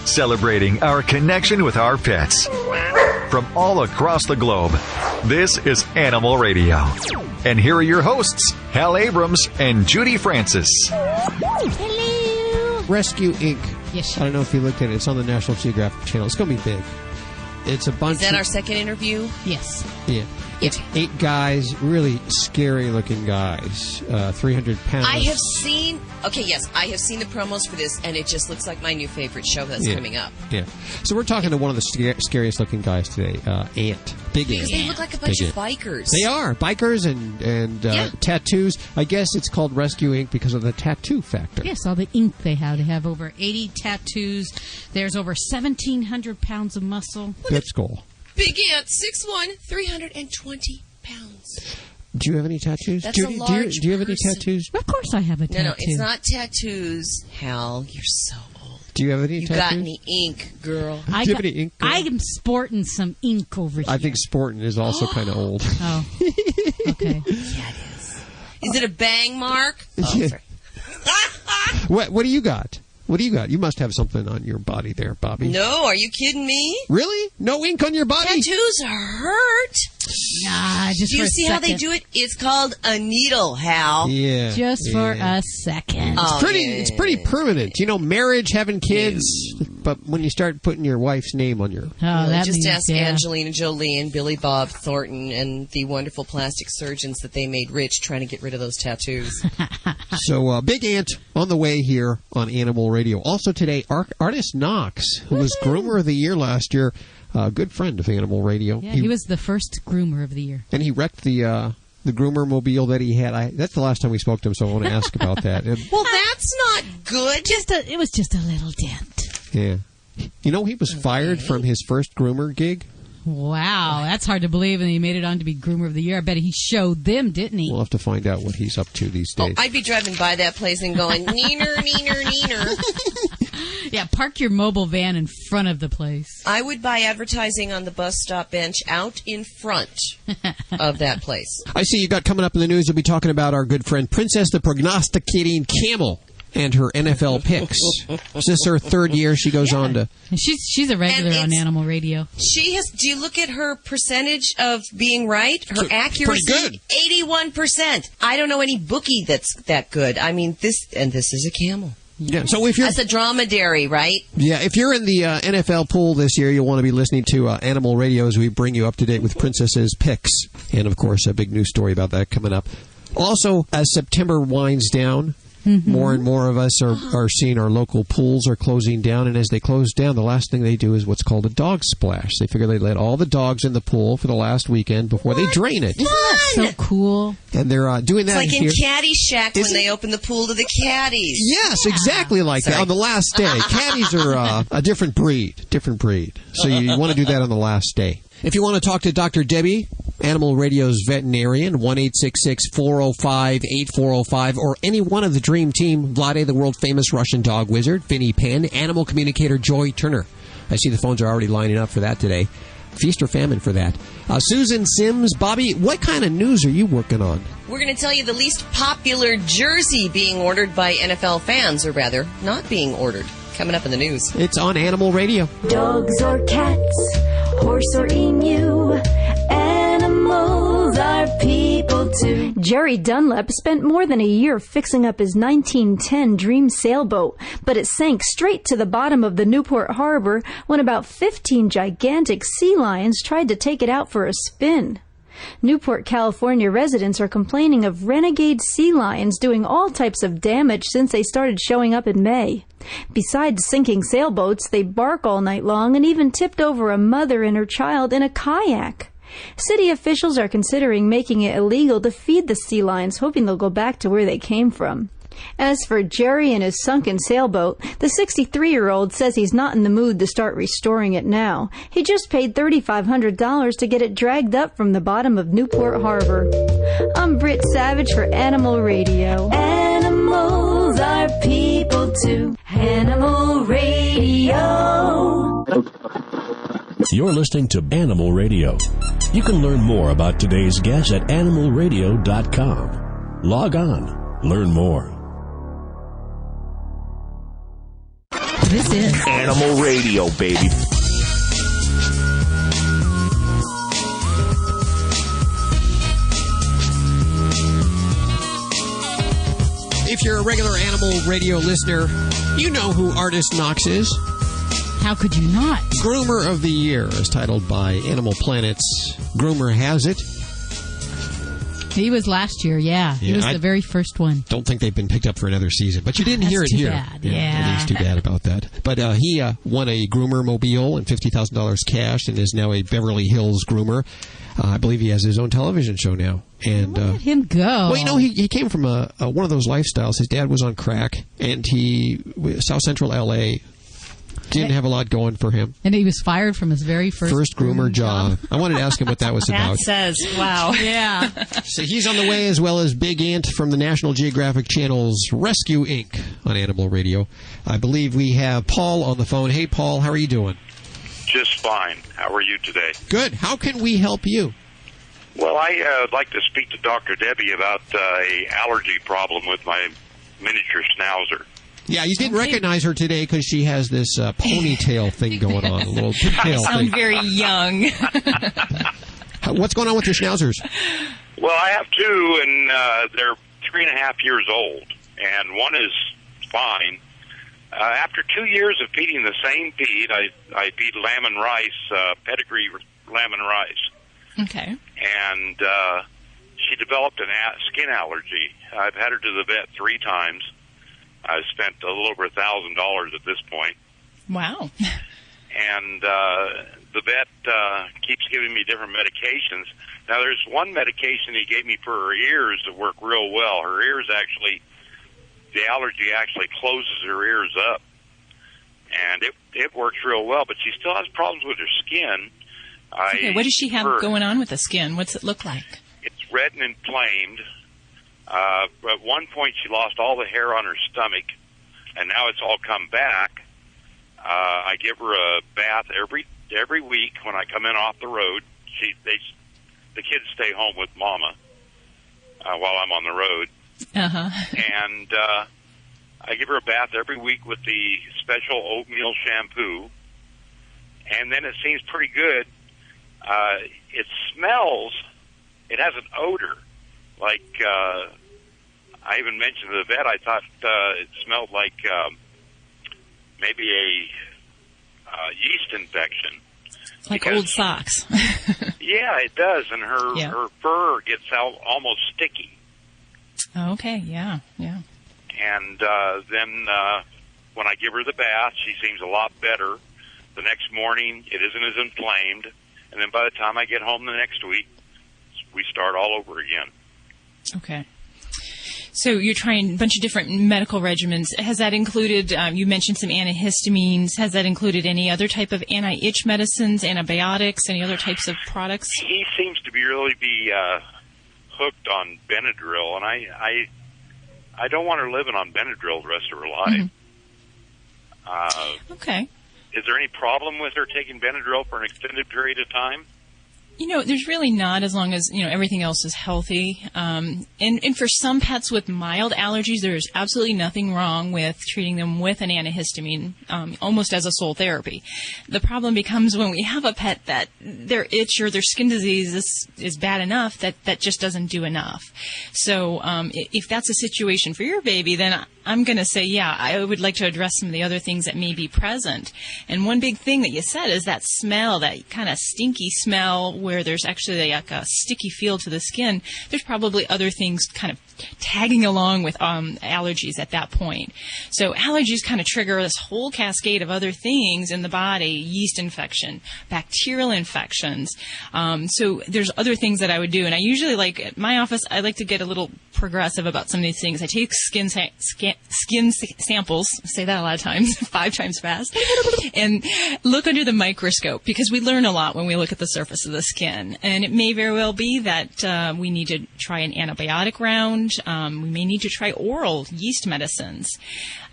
celebrating our connection with our pets. From all across the globe, this is Animal Radio. And here are your hosts, Hal Abrams and Judy Francis. Hello. Rescue Inc. Yes. I don't know if you looked at it. It's on the National Geographic channel. It's going to be big. It's a bunch. Is that our second interview? Yes. Yeah. It's 8 guys, really scary-looking guys, 300 pounds. I have seen the promos for this, and it just looks like my new favorite show that's coming up. Yeah. So we're talking to one of the scariest-looking guys today, Ant. Big Ant. Because they look like a bunch of bikers. They are. Bikers and tattoos. I guess it's called Rescue Inc. because of the tattoo factor. Yes, all the ink they have. They have over 80 tattoos. There's over 1,700 pounds of muscle. That's cool. Big Ant, 6'1", 320 pounds. Do you have any tattoos? That's Judy, a large do you have any person. tattoos? Of course I have a tattoo. No, it's not tattoos, Hal. You're so old. Do you have any tattoos? You got any ink, girl? Do you have any ink, girl? I am sporting some ink over here. I think sporting is also kind of old. Oh, okay. Yeah, it is. Is it a bang mark? Oh, sorry. What do you got? What do you got? You must have something on your body there, Bobby. No, are you kidding me? Really? No ink on your body? Tattoos hurt. Nah, just Do you for a see how they second. do it? It's called a needle, Hal. Yeah. Just for a second. Oh, It's pretty permanent. You know, marriage, having kids, but when you start putting your wife's name on your... that just means, ask yeah. Angelina Jolie and Billy Bob Thornton and the wonderful plastic surgeons that they made rich trying to get rid of those tattoos. So, Big Ant on the way here on Animal Radio. Also today, artist Knox, who was Groomer of the Year last year, a good friend of Animal Radio. Yeah, he was the first groomer of the year. And he wrecked the groomer mobile that he had. That's the last time we spoke to him, so I want to ask about that. Well, that's not good. It was just a little dent. Yeah. You know, he was fired from his first groomer gig. Wow, that's hard to believe, and he made it on to be groomer of the year. I bet he showed them, didn't he? We'll have to find out what he's up to these days. I'd be driving by that place and going, neener, neener, neener. Yeah, park your mobile van in front of the place. I would buy advertising on the bus stop bench out in front of that place. I see you got coming up in the news. You'll be talking about our good friend Princess the Prognosticating Camel and her NFL picks. This is her third year. She goes on to... And she's a regular on Animal Radio. She has... Do you look at her percentage of being right? Her accuracy? Pretty good. 81%. I don't know any bookie that's that good. I mean, this is a camel. Yeah, so if you're... That's a dromedary, right? Yeah, if you're in the NFL pool this year, you'll want to be listening to Animal Radio as we bring you up to date with Princess's picks. And, of course, a big news story about that coming up. Also, as September winds down... More and more of us are seeing our local pools are closing down, and as they close down, the last thing they do is what's called a dog splash. They figure they let all the dogs in the pool for the last weekend before they drain it. So cool. And they're doing that It's like here. in Caddyshack when they open the pool to the caddies. Yes, exactly like that. On the last day. Caddies are a different breed. So you want to do that on the last day. If you want to talk to Dr. Debbie, Animal Radio's veterinarian, 1-866-405-8405, or any one of the Dream Team, Vlade, the world-famous Russian dog wizard, Vinny Penn, animal communicator Joy Turner. I see the phones are already lining up for that today. Feast or famine for that. Susan Sims, Bobby, what kind of news are you working on? We're going to tell you the least popular jersey being ordered by NFL fans, or rather, not being ordered. Coming up in the news. It's on Animal Radio. Dogs or cats, horse or emu, animals are people too. Jerry Dunlap spent more than a year fixing up his 1910 Dream sailboat, but it sank straight to the bottom of the Newport Harbor when about 15 gigantic sea lions tried to take it out for a spin. Newport, California residents are complaining of renegade sea lions doing all types of damage since they started showing up in May. Besides sinking sailboats, they bark all night long and even tipped over a mother and her child in a kayak. City officials are considering making it illegal to feed the sea lions, hoping they'll go back to where they came from. As for Jerry and his sunken sailboat, the 63-year-old says he's not in the mood to start restoring it now. He just paid $3,500 to get it dragged up from the bottom of Newport Harbor. I'm Britt Savage for Animal Radio. Animals are people too. Animal Radio. You're listening to Animal Radio. You can learn more about today's guest at animalradio.com. Log on. Learn more. This is Animal Radio, baby. If you're a regular Animal Radio listener, you know who artist Knox is. How could you not? Groomer of the Year is titled by Animal Planet's Groomer Has It. He was last year, yeah. He was the very first one. Don't think they've been picked up for another season, but you didn't hear it here. Bad. Yeah. It is too bad about that. But he won a Groomer mobile and $50,000 cash and is now a Beverly Hills groomer. I believe he has his own television show now. And let him go. Well, you know, he came from one of those lifestyles. His dad was on crack, and South Central L.A. didn't have a lot going for him. And he was fired from his very first groomer job. I wanted to ask him what that was about. That says, wow. Yeah. So he's on the way, as well as Big Ant from the National Geographic Channel's Rescue Inc. on Animal Radio. I believe we have Paul on the phone. Hey, Paul, how are you doing? Just fine. How are you today? Good. How can we help you? Well, I'd like to speak to Dr. Debbie about a allergy problem with my miniature schnauzer. Yeah, you didn't recognize her today because she has this ponytail thing going on, a little pigtail You sound thing. very young. What's going on with your schnauzers? Well, I have two, and they're 3.5 years old, and one is fine. After 2 years of feeding the same feed, I feed lamb and rice, pedigree lamb and rice. Okay. And she developed a skin allergy. I've had her to the vet 3 times. I've spent a little over $1,000 at this point. Wow. And the vet keeps giving me different medications. Now, there's one medication he gave me for her ears that worked real well. Her ears the allergy actually closes her ears up. And it works real well, but she still has problems with her skin. Okay, what does she have going on with the skin? What's it look like? It's red and inflamed. At one point, she lost all the hair on her stomach, and now it's all come back. I give her a bath every week when I come in off the road. The kids stay home with Mama while I'm on the road. Uh-huh. And I give her a bath every week with the special oatmeal shampoo, and then it seems pretty good. It smells. It has an odor. Like, I even mentioned to the vet, I thought it smelled like maybe a yeast infection. Like old socks. Yeah, it does, and her fur gets almost sticky. Okay, yeah. And then when I give her the bath, she seems a lot better. The next morning, it isn't as inflamed, and then by the time I get home the next week, we start all over again. Okay. So you're trying a bunch of different medical regimens. Has that included, you mentioned some antihistamines, has that included any other type of anti-itch medicines, antibiotics, any other types of products? He seems to really be hooked on Benadryl, and I don't want her living on Benadryl the rest of her life. Mm-hmm. Okay. Is there any problem with her taking Benadryl for an extended period of time? There's really not, as long as, everything else is healthy. And for some pets with mild allergies, there's absolutely nothing wrong with treating them with an antihistamine, almost as a sole therapy. The problem becomes when we have a pet that their itch or their skin disease is bad enough that just doesn't do enough. So if that's a situation for your baby, then I'm going to say, yeah, I would like to address some of the other things that may be present. And one big thing that you said is that smell, that kind of stinky smell where there's actually like a sticky feel to the skin. There's probably other things kind of tagging along with allergies at that point. So allergies kind of trigger this whole cascade of other things in the body, yeast infection, bacterial infections. So there's other things that I would do. And I usually at my office, I like to get a little progressive about some of these things. I take skin samples, say that a lot of times, 5 times fast, and look under the microscope, because we learn a lot when we look at the surface of the skin. And it may very well be that we need to try an antibiotic round. We may need to try oral yeast medicines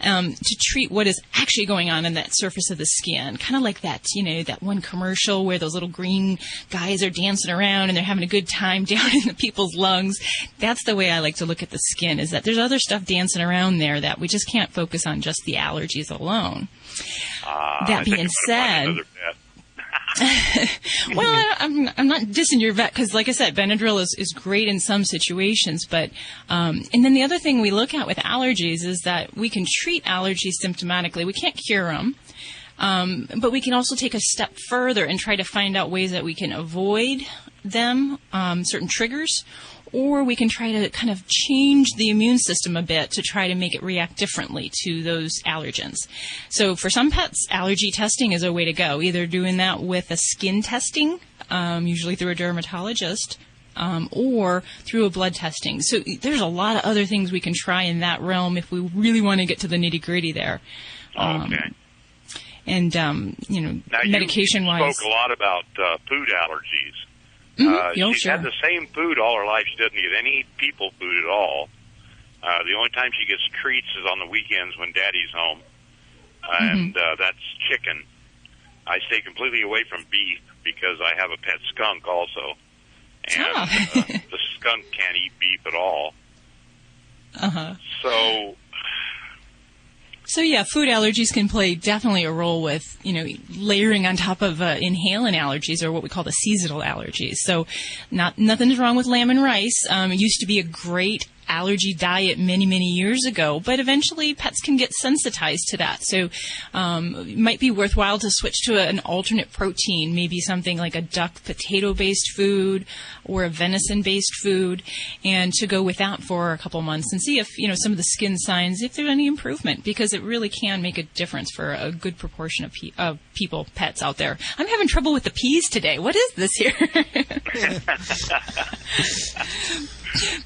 to treat what is actually going on in that surface of the skin. Kind of like that, that one commercial where those little green guys are dancing around and they're having a good time down in the people's lungs. That's the way I like to look at the skin, is that there's other stuff dancing around there that we just can't focus on just the allergies alone. That being said, well, I'm not dissing your vet because, like I said, Benadryl is great in some situations. But and then the other thing we look at with allergies is that we can treat allergies symptomatically. We can't cure them, but we can also take a step further and try to find out ways that we can avoid them, certain triggers. Or we can try to kind of change the immune system a bit to try to make it react differently to those allergens. So for some pets, allergy testing is a way to go, either doing that with a skin testing, usually through a dermatologist, or through a blood testing. So there's a lot of other things we can try in that realm if we really want to get to the nitty-gritty there. Okay. And, medication-wise. You spoke a lot about food allergies. She's had the same food all her life. She doesn't eat any people food at all. The only time she gets treats is on the weekends when Daddy's home, and that's chicken. I stay completely away from beef because I have a pet skunk also, and the skunk can't eat beef at all. So yeah, food allergies can play definitely a role with, layering on top of inhalant allergies, or what we call the seasonal allergies. So nothing's wrong with lamb and rice. It used to be a great allergy diet many, many years ago, but eventually pets can get sensitized to that. So it might be worthwhile to switch to an alternate protein, maybe something like a duck potato-based food or a venison-based food, and to go with that for a couple months and see if, some of the skin signs, if there's any improvement, because it really can make a difference for a good proportion of people, pets out there. I'm having trouble with the peas today. What is this here?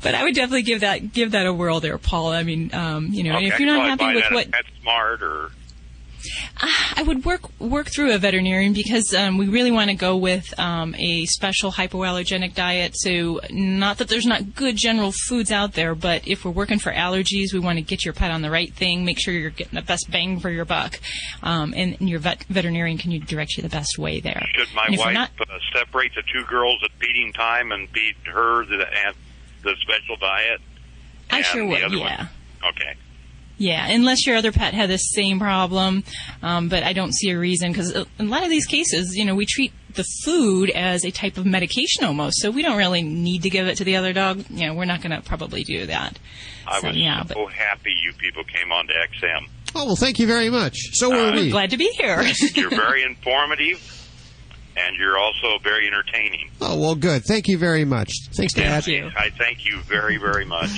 But I would definitely give that a whirl there, Paul. I mean, if you're not happy with what PetSmart or I would work through a veterinarian, because we really want to go with a special hypoallergenic diet. So not that there's not good general foods out there, but if we're working for allergies, we want to get your pet on the right thing, make sure you're getting the best bang for your buck, and your veterinarian can direct you the best way there. Should my wife separate the two girls at feeding time and feed her the special diet? I sure would, yeah. Okay. Yeah, unless your other pet had the same problem, but I don't see a reason, because in a lot of these cases, we treat the food as a type of medication almost, so we don't really need to give it to the other dog. We're not going to probably do that. I was so happy you people came on to XM. Oh, well, thank you very much. So were we. Glad to be here. You're very informative, and you're also very entertaining. Oh, well, good. Thank you very much. Thanks, Dad. Thank you. I thank you very, very much.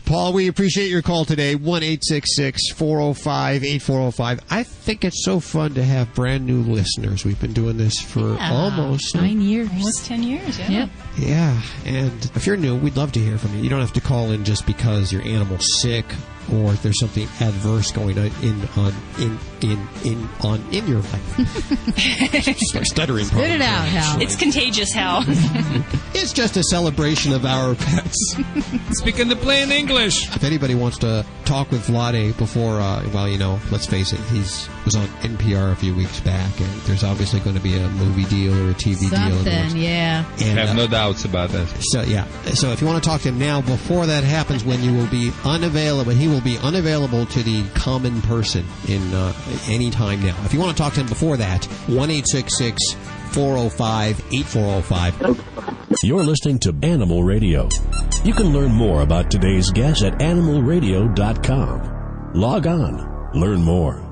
Paul, we appreciate your call today, 1-866-405-8405. I think it's so fun to have brand new listeners. We've been doing this for almost 9 years. Almost 10 years, yeah. Yep. Yeah, and if you're new, we'd love to hear from you. You don't have to call in just because your animal's sick or if there's something adverse going on in your life. Just like stuttering. Spit it out, Hal. It's contagious, Hal. It's just a celebration of our pets. Speaking the plain English. If anybody wants to talk with Vlade before, let's face it, he was on NPR a few weeks back, and there's obviously going to be a movie deal or a TV deal. Something, yeah. And, I have no doubts about that. So if you want to talk to him now, before that happens, when you will be unavailable, he will be unavailable to the common person in any time now. If you want to talk to him before that, 1-866-405-8405. You're listening to Animal Radio. You can learn more about today's guest at animalradio.com. Log on. Learn more.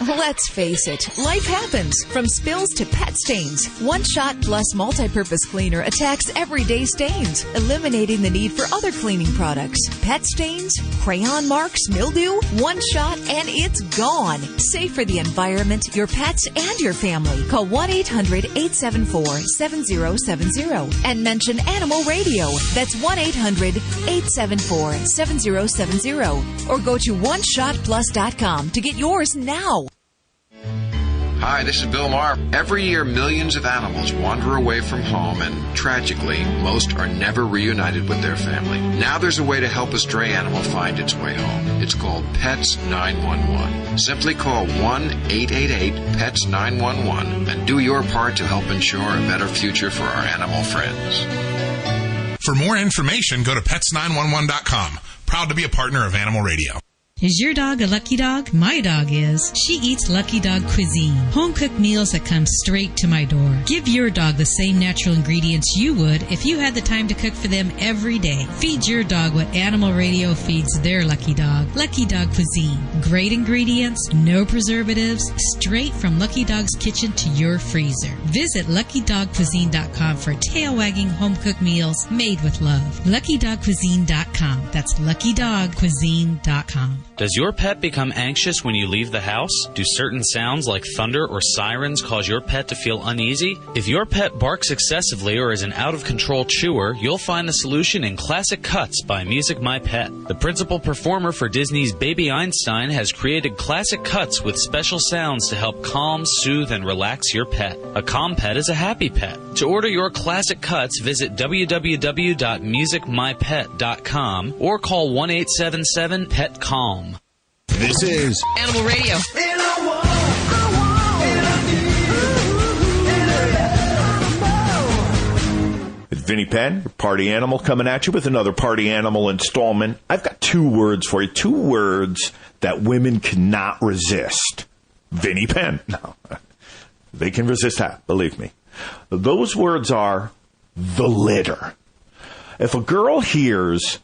Let's face it, life happens, from spills to pet stains. One Shot Plus multi-purpose cleaner attacks everyday stains, eliminating the need for other cleaning products. Pet stains, crayon marks, mildew, One Shot, and it's gone. Safe for the environment, your pets, and your family. Call 1-800-874-7070 and mention Animal Radio. That's 1-800-874-7070. Or go to oneshotplus.com to get yours now. Hi, this is Bill Maher. Every year, millions of animals wander away from home, and tragically, most are never reunited with their family. Now there's a way to help a stray animal find its way home. It's called Pets 911. Simply call 1-888-PETS-911 and do your part to help ensure a better future for our animal friends. For more information, go to pets911.com. Proud to be a partner of Animal Radio. Is your dog a lucky dog? My dog is. She eats Lucky Dog cuisine, home-cooked meals that come straight to my door. Give your dog the same natural ingredients you would if you had the time to cook for them every day. Feed your dog what Animal Radio feeds their lucky dog. Lucky Dog cuisine. Great ingredients, no preservatives, straight from Lucky Dog's kitchen to your freezer. Visit LuckyDogCuisine.com for tail-wagging home-cooked meals made with love. LuckyDogCuisine.com. That's LuckyDogCuisine.com. Does your pet become anxious when you leave the house? Do certain sounds like thunder or sirens cause your pet to feel uneasy? If your pet barks excessively or is an out-of-control chewer, you'll find the solution in Classic Cuts by Music My Pet. The principal performer for Disney's Baby Einstein has created Classic Cuts with special sounds to help calm, soothe, and relax your pet. A calm pet is a happy pet. To order your Classic Cuts, visit www.musicmypet.com or call 1-877-PET-CALM. This is Animal Radio. It's Vinny Penn, your party animal, coming at you with another party animal installment. I've got 2 words for you, 2 words that women cannot resist. Vinny Penn. No, they can resist that, believe me. Those words are the litter. If a girl hears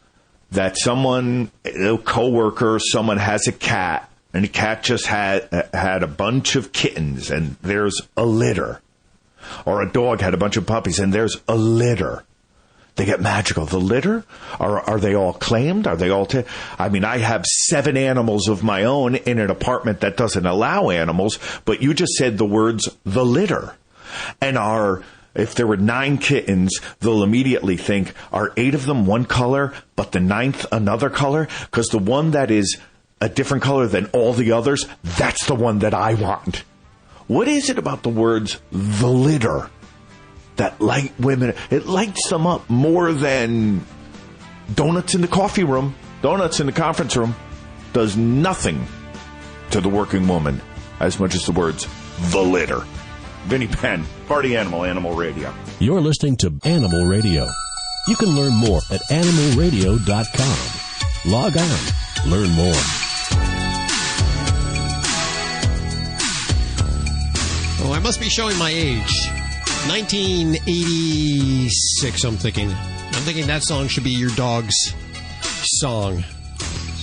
that someone, a coworker, someone has a cat, and the cat just had a bunch of kittens, and there's a litter. Or a dog had a bunch of puppies, and there's a litter. They get magical. The litter? Are they all claimed? Are they all... I have 7 animals of my own in an apartment that doesn't allow animals, but you just said the words, the litter. And if there were 9 kittens, they'll immediately think, are 8 of them one color, but the 9th another color? Because the one that is a different color than all the others, that's the one that I want. What is it about the words, the litter, that light women? It lights them up more than donuts in the coffee room, donuts in the conference room. Does nothing to the working woman as much as the words, the litter. Vinny Penn, Party Animal, Animal Radio. You're listening to Animal Radio. You can learn more at animalradio.com. Log on. Learn more. Oh, I must be showing my age. 1986, I'm thinking. I'm thinking that song should be your dog's song.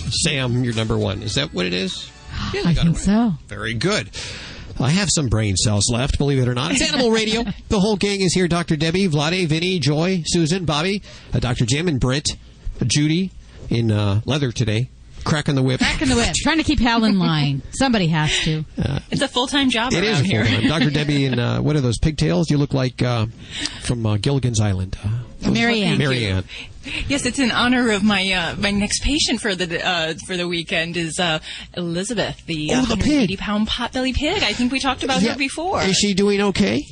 Sam, you're number 1. Is that what it is? Yeah, I think so. Very good. I have some brain cells left, believe it or not. It's Animal Radio. The whole gang is here. Dr. Debbie, Vlade, Vinny, Joy, Susan, Bobby, Dr. Jim, and Britt, Judy in leather today. Cracking the whip. Cracking the whip. Trying to keep Hal in line. Somebody has to. It's a full-time job it around is here. full-time. Dr. Debbie in, what are those, pigtails? You look like from Gilligan's Island. Marianne. Marianne. Yes, it's in honor of my my next patient for the weekend is Elizabeth, the 180-pound potbelly pig. I think we talked about her before. Is she doing okay?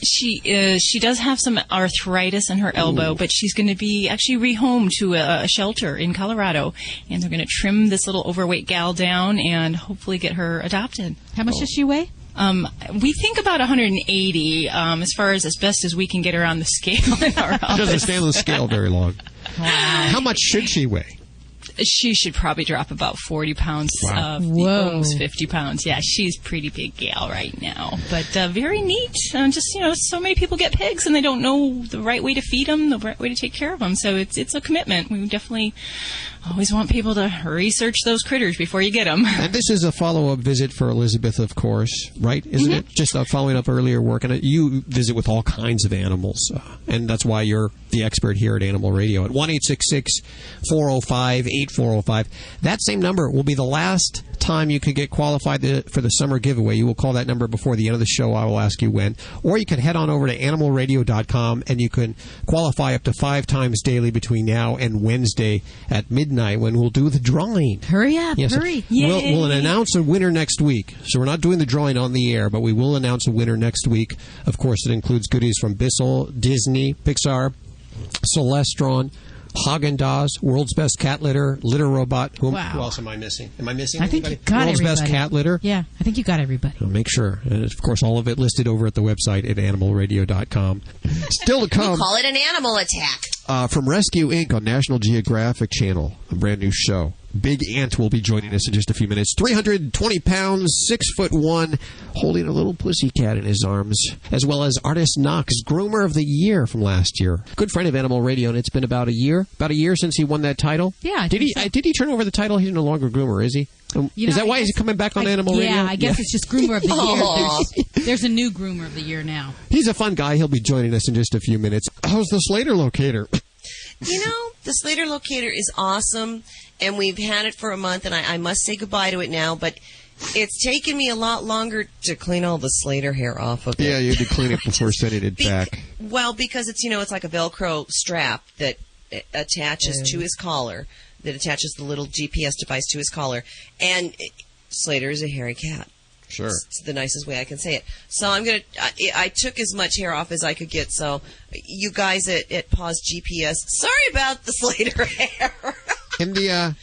She does have some arthritis in her elbow, but she's going to be actually rehomed to a shelter in Colorado, and they're going to trim this little overweight gal down and hopefully get her adopted. How much does she weigh? We think about 180 as far as best as we can get her on the scale in our office. She doesn't stand on the scale very long. Wow. How much should she weigh? She should probably drop about 40 pounds, almost 50 pounds. Yeah, she's a pretty big gal right now, but very neat. Just, so many people get pigs and they don't know the right way to feed them, the right way to take care of them. So it's a commitment. We definitely always want people to research those critters before you get them. And this is a follow-up visit for Elizabeth, of course, right? Isn't it? Just following up earlier work. And you visit with all kinds of animals, and that's why you're the expert here at Animal Radio at 1-866-405-8405. That same number will be the last time you can get qualified for the summer giveaway. You will call that number before the end of the show. I will ask you when. Or you can head on over to animalradio.com and you can qualify up to 5 times daily between now and Wednesday at midnight when we'll do the drawing. Hurry up. Yes, hurry. We'll announce a winner next week. So we're not doing the drawing on the air, but we will announce a winner next week. Of course, it includes goodies from Bissell, Disney, Pixar, Celestron, Haagen-Dazs, World's Best Cat Litter, Litter Robot. Who else am I missing? Am I missing anybody? I think you got World's everybody. Best Cat Litter? Yeah, I think you got everybody. I'll make sure. And, of course, all of it listed over at the website at animalradio.com. Still to come. We call it an animal attack. From Rescue Inc. on National Geographic Channel, a brand new show. Big Ant will be joining us in just a few minutes. 320 pounds, 6'1", holding a little pussycat in his arms, as well as artist Knox, Groomer of the Year from last year. Good friend of Animal Radio, and it's been about a year since he won that title. Yeah, did he turn over the title? He's no longer Groomer, is he? Is that why he's coming back on Animal Radio? Yeah, I guess it's just Groomer of the Year. There's a new Groomer of the Year now. He's a fun guy. He'll be joining us in just a few minutes. How's the Slater locator? The Slater locator is awesome, and we've had it for a month, and I must say goodbye to it now, but it's taken me a lot longer to clean all the Slater hair off of it. Yeah, you had to clean it before sending it back. Well, because it's like a Velcro strap that attaches to his collar, that attaches the little GPS device to his collar, and Slater is a hairy cat. Sure. It's the nicest way I can say it. So I took as much hair off as I could get, so you guys at Pause GPS, sorry about the Slater hair. In the end,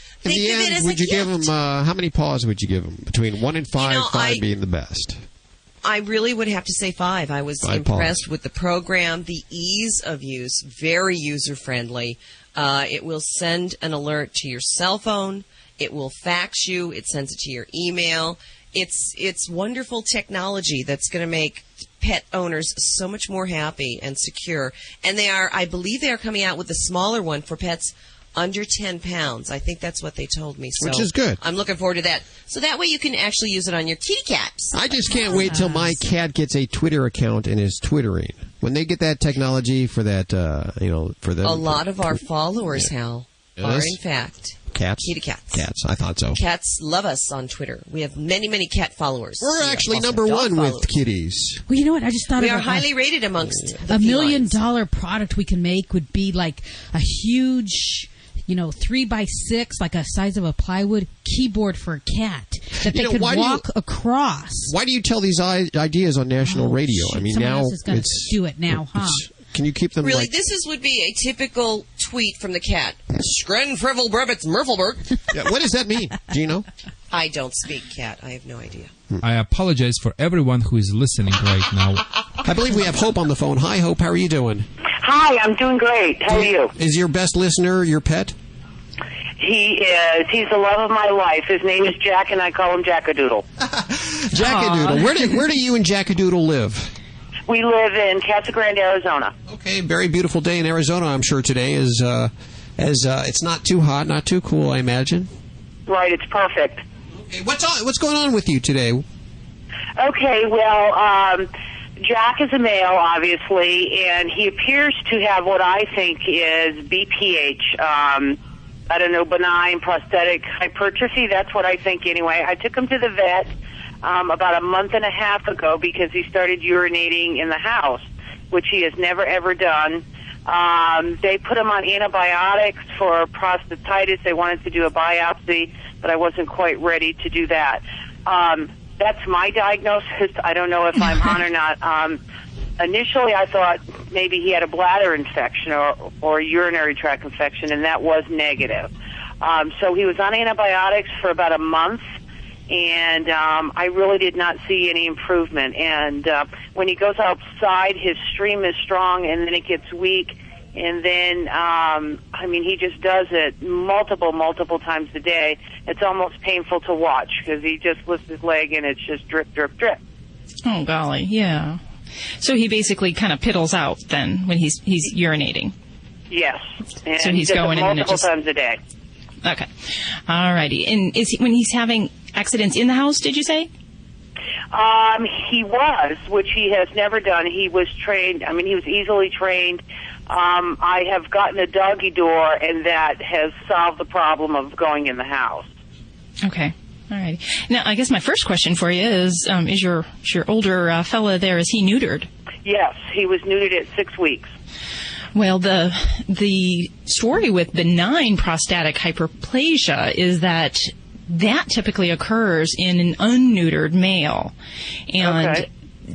would you give him, how many paws would you give him? Between 1 and 5, 5 being the best. I really would have to say 5. I was impressed with the program, the ease of use, very user-friendly. It will send an alert to your cell phone. It will fax you. It sends it to your email. It's wonderful technology that's going to make pet owners so much more happy and secure. And I believe they are coming out with a smaller one for pets under 10 pounds. I think that's what they told me. So which is good. I'm looking forward to that. So that way you can actually use it on your kitty cats. I just can't wait till my cat gets a Twitter account and is twittering. When they get that technology for that, for them. A lot of our followers, Hal, are in fact cats. Kitty cats. Cats, I thought so. Cats love us on Twitter. We have many, many cat followers. We're actually number 1 with kitties. Well, you know what? I just thought we are highly rated amongst the $1 million product we can make would be like a huge 3x6, like a size of a plywood keyboard for a cat that they could walk across. Why do you tell these ideas on national radio? Shoot, I mean, someone now else is going to do it now, huh? Can you keep them really? This would be a typical tweet from the cat. Scren frivel brebbits Murfelberg. Yeah, what does that mean? Do you know? I don't speak cat. I have no idea. I apologize for everyone who is listening right now. I believe we have Hope on the phone. Hi, Hope. How are you doing? Hi, I'm doing great. How are you? Is your best listener your pet? He is. He's the love of my life. His name is Jack, and I call him Jackadoodle. Jackadoodle. Where do you and Jackadoodle live? We live in Casa Grande, Arizona. Okay, very beautiful day in Arizona, I'm sure today is it's not too hot, not too cool, I imagine. Right, it's perfect. Okay, what's going on with you today? Okay, well, Jack is a male, obviously, and he appears to have what I think is BPH. I don't know, benign prosthetic hypertrophy. That's what I think anyway. I took him to the vet about a month and a half ago because he started urinating in the house, which he has never, ever done. They put him on antibiotics for prostatitis. They wanted to do a biopsy, but I wasn't quite ready to do that. That's my diagnosis. I don't know if I'm on or not. Initially, I thought maybe he had a bladder infection or urinary tract infection, and that was negative. So he was on antibiotics for about a month, and I really did not see any improvement. And when he goes outside, his stream is strong, and then it gets weak. And then, he just does it multiple times a day. It's almost painful to watch because he just lifts his leg, and it's just drip, drip, drip. Oh, golly, yeah. So he basically kind of piddles out then when he's urinating. Yes. And so he's going multiple times a day. Okay. All righty. And when he's having accidents in the house, did you say? He was, which he has never done. He was trained. He was easily trained. I have gotten a doggy door, and that has solved the problem of going in the house. Okay. All right. Now, I guess my first question for you is your older fella there, is he neutered? Yes, he was neutered at 6 weeks. Well, the story with benign prostatic hyperplasia is that typically occurs in an unneutered male. And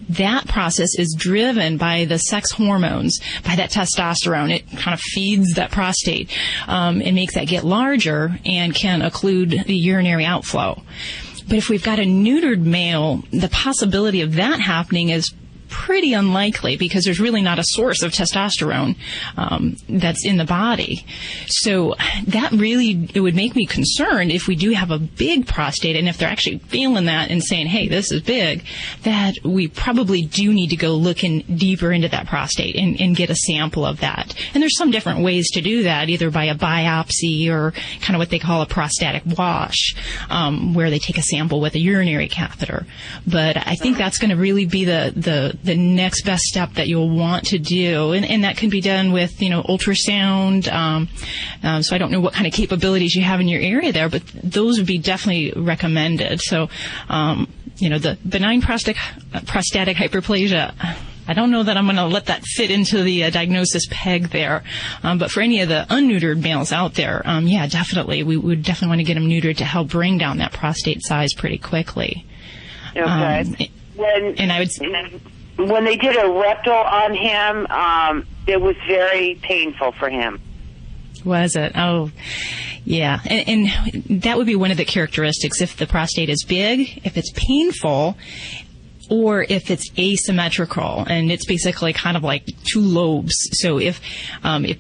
that process is driven by the sex hormones, by that testosterone. It kind of feeds that prostate and makes that get larger and can occlude the urinary outflow. But if we've got a neutered male, the possibility of that happening is pretty unlikely because there's really not a source of testosterone that's in the body. So that really, it would make me concerned if we do have a big prostate, and if they're actually feeling that and saying, hey, this is big, that we probably do need to go looking deeper into that prostate and get a sample of that. And there's some different ways to do that, either by a biopsy or kind of what they call a prostatic wash, where they take a sample with a urinary catheter. But I think that's going to really be the next best step that you'll want to do, and that can be done with ultrasound. So I don't know what kind of capabilities you have in your area there, but those would be definitely recommended. So the benign prostatic hyperplasia, I don't know that I'm going to let that fit into the diagnosis peg there. But for any of the unneutered males out there, yeah, definitely, we would definitely want to get them neutered to help bring down that prostate size pretty quickly. Okay. When they did a rectal on him, it was very painful for him. Was it? Oh, yeah. And that would be one of the characteristics. If the prostate is big, if it's painful, or if it's asymmetrical, and it's basically kind of like two lobes. So if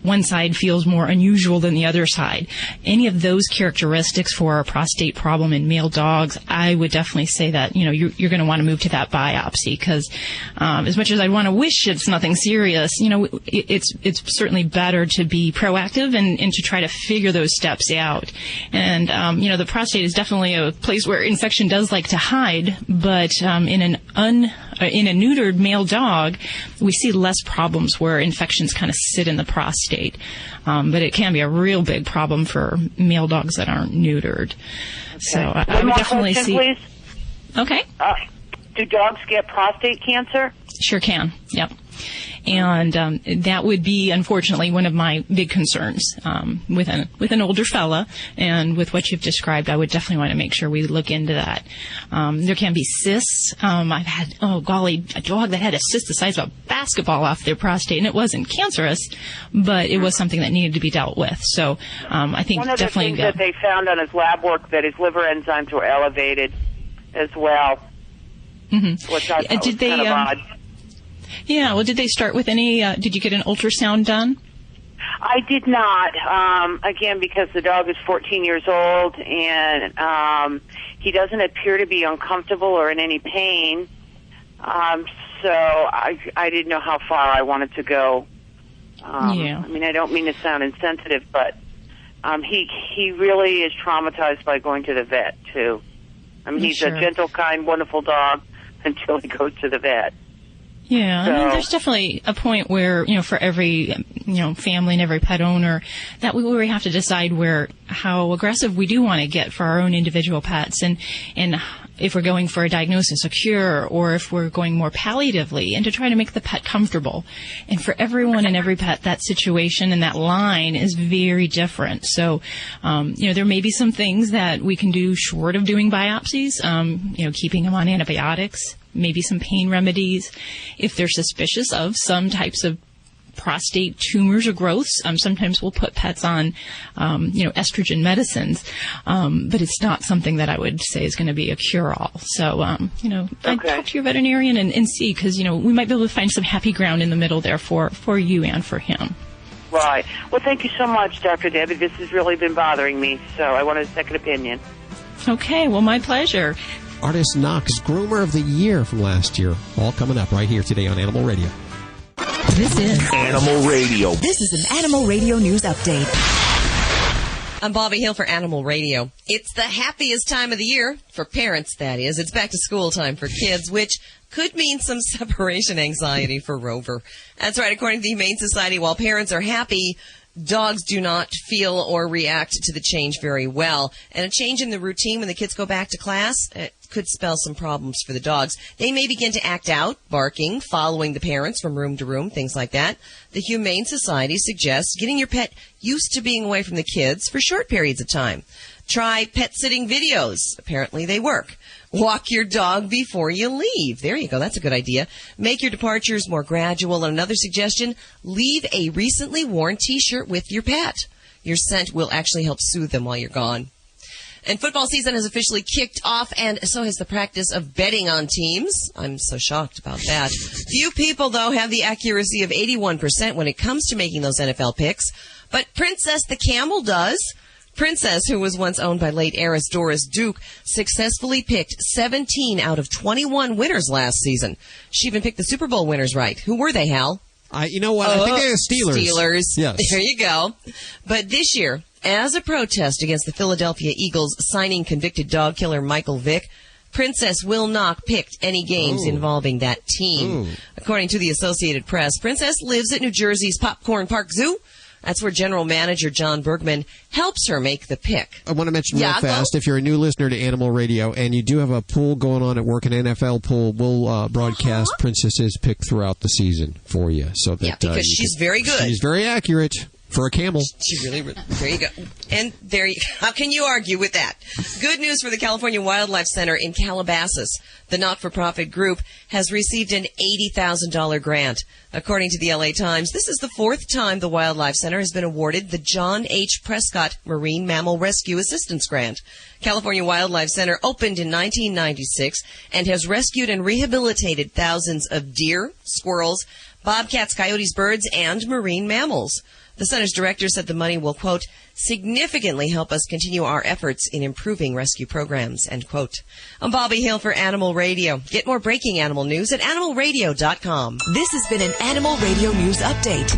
one side feels more unusual than the other side, any of those characteristics for a prostate problem in male dogs, I would definitely say that you're going to want to move to that biopsy, because as much as I want to wish it's nothing serious, it's certainly better to be proactive and to try to figure those steps out. And the prostate is definitely a place where infection does like to hide, but in a neutered male dog, we see less problems where infections kind of sit in the prostate. But it can be a real big problem for male dogs that aren't neutered. Okay. So I would definitely see. Please. Okay. Do dogs get prostate cancer? Sure can. Yep. And that would be, unfortunately, one of my big concerns with an older fella. And with what you've described, I would definitely want to make sure we look into that. There can be cysts. I've had, a dog that had a cyst the size of a basketball off their prostate, and it wasn't cancerous, but it was something that needed to be dealt with. So I think one of the definitely things that they found on his lab work, that his liver enzymes were elevated as well, which I thought was kind of odd. Yeah, well, did they start with any, did you get an ultrasound done? I did not, again, because the dog is 14 years old, and he doesn't appear to be uncomfortable or in any pain, so I didn't know how far I wanted to go. I mean, I don't mean to sound insensitive, but he really is traumatized by going to the vet, too. I mean, he's a gentle, kind, wonderful dog until he goes to the vet. Yeah, I mean, there's definitely a point where, for every, family and every pet owner, that we have to decide how aggressive we do want to get for our own individual pets, and if we're going for a diagnosis, a cure, or if we're going more palliatively, and to try to make the pet comfortable. And for everyone and every pet, that situation and that line is very different. So, there may be some things that we can do short of doing biopsies, keeping them on antibiotics, maybe some pain remedies. If they're suspicious of some types of prostate tumors or growths, sometimes we'll put pets on, estrogen medicines, but it's not something that I would say is going to be a cure-all. So, I'd talk to your veterinarian and see, because, we might be able to find some happy ground in the middle there for you and for him. Right. Well, thank you so much, Dr. Debbie. This has really been bothering me, so I want a second opinion. Okay, well, my pleasure. Artist Knox, Groomer of the Year from last year. All coming up right here today on Animal Radio. This is Animal Radio. This is an Animal Radio News Update. I'm Bobby Hill for Animal Radio. It's the happiest time of the year, for parents, that is. It's back to school time for kids, which could mean some separation anxiety for Rover. That's right. According to the Humane Society, while parents are happy, dogs do not feel or react to the change very well. And a change in the routine when the kids go back to class, it could spell some problems for the dogs. They may begin to act out, barking, following the parents from room to room, things like that. The Humane Society suggests getting your pet used to being away from the kids for short periods of time. Try pet sitting videos. Apparently they work. Walk your dog before you leave. There you go. That's a good idea. Make your departures more gradual. And another suggestion, leave a recently worn T-shirt with your pet. Your scent will actually help soothe them while you're gone. And football season has officially kicked off, and so has the practice of betting on teams. I'm so shocked about that. Few people, though, have the accuracy of 81% when it comes to making those NFL picks. But Princess the Camel does. Princess, who was once owned by late heiress Doris Duke, successfully picked 17 out of 21 winners last season. She even picked the Super Bowl winners right. Who were they, Hal? You know what? I think they were Steelers. Steelers. Yes. There you go. But this year, as a protest against the Philadelphia Eagles signing convicted dog killer Michael Vick, Princess will not pick any games involving that team. According to the Associated Press, Princess lives at New Jersey's Popcorn Park Zoo. That's where General Manager John Bergman helps her make the pick. I want to mention real fast, if you're a new listener to Animal Radio and you do have a pool going on at work, an NFL pool, we'll broadcast Princess's pick throughout the season for you. So that, because she's very good. She's very accurate. For a camel. She really, there you go. And how can you argue with that? Good news for the California Wildlife Center in Calabasas. The not-for-profit group has received an $80,000 grant. According to the LA Times, this is the fourth time the Wildlife Center has been awarded the John H. Prescott Marine Mammal Rescue Assistance Grant. California Wildlife Center opened in 1996 and has rescued and rehabilitated thousands of deer, squirrels, bobcats, coyotes, birds, and marine mammals. The center's director said the money will, quote, significantly help us continue our efforts in improving rescue programs, end quote. I'm Bobby Hale for Animal Radio. Get more breaking animal news at animalradio.com. This has been an Animal Radio News Update.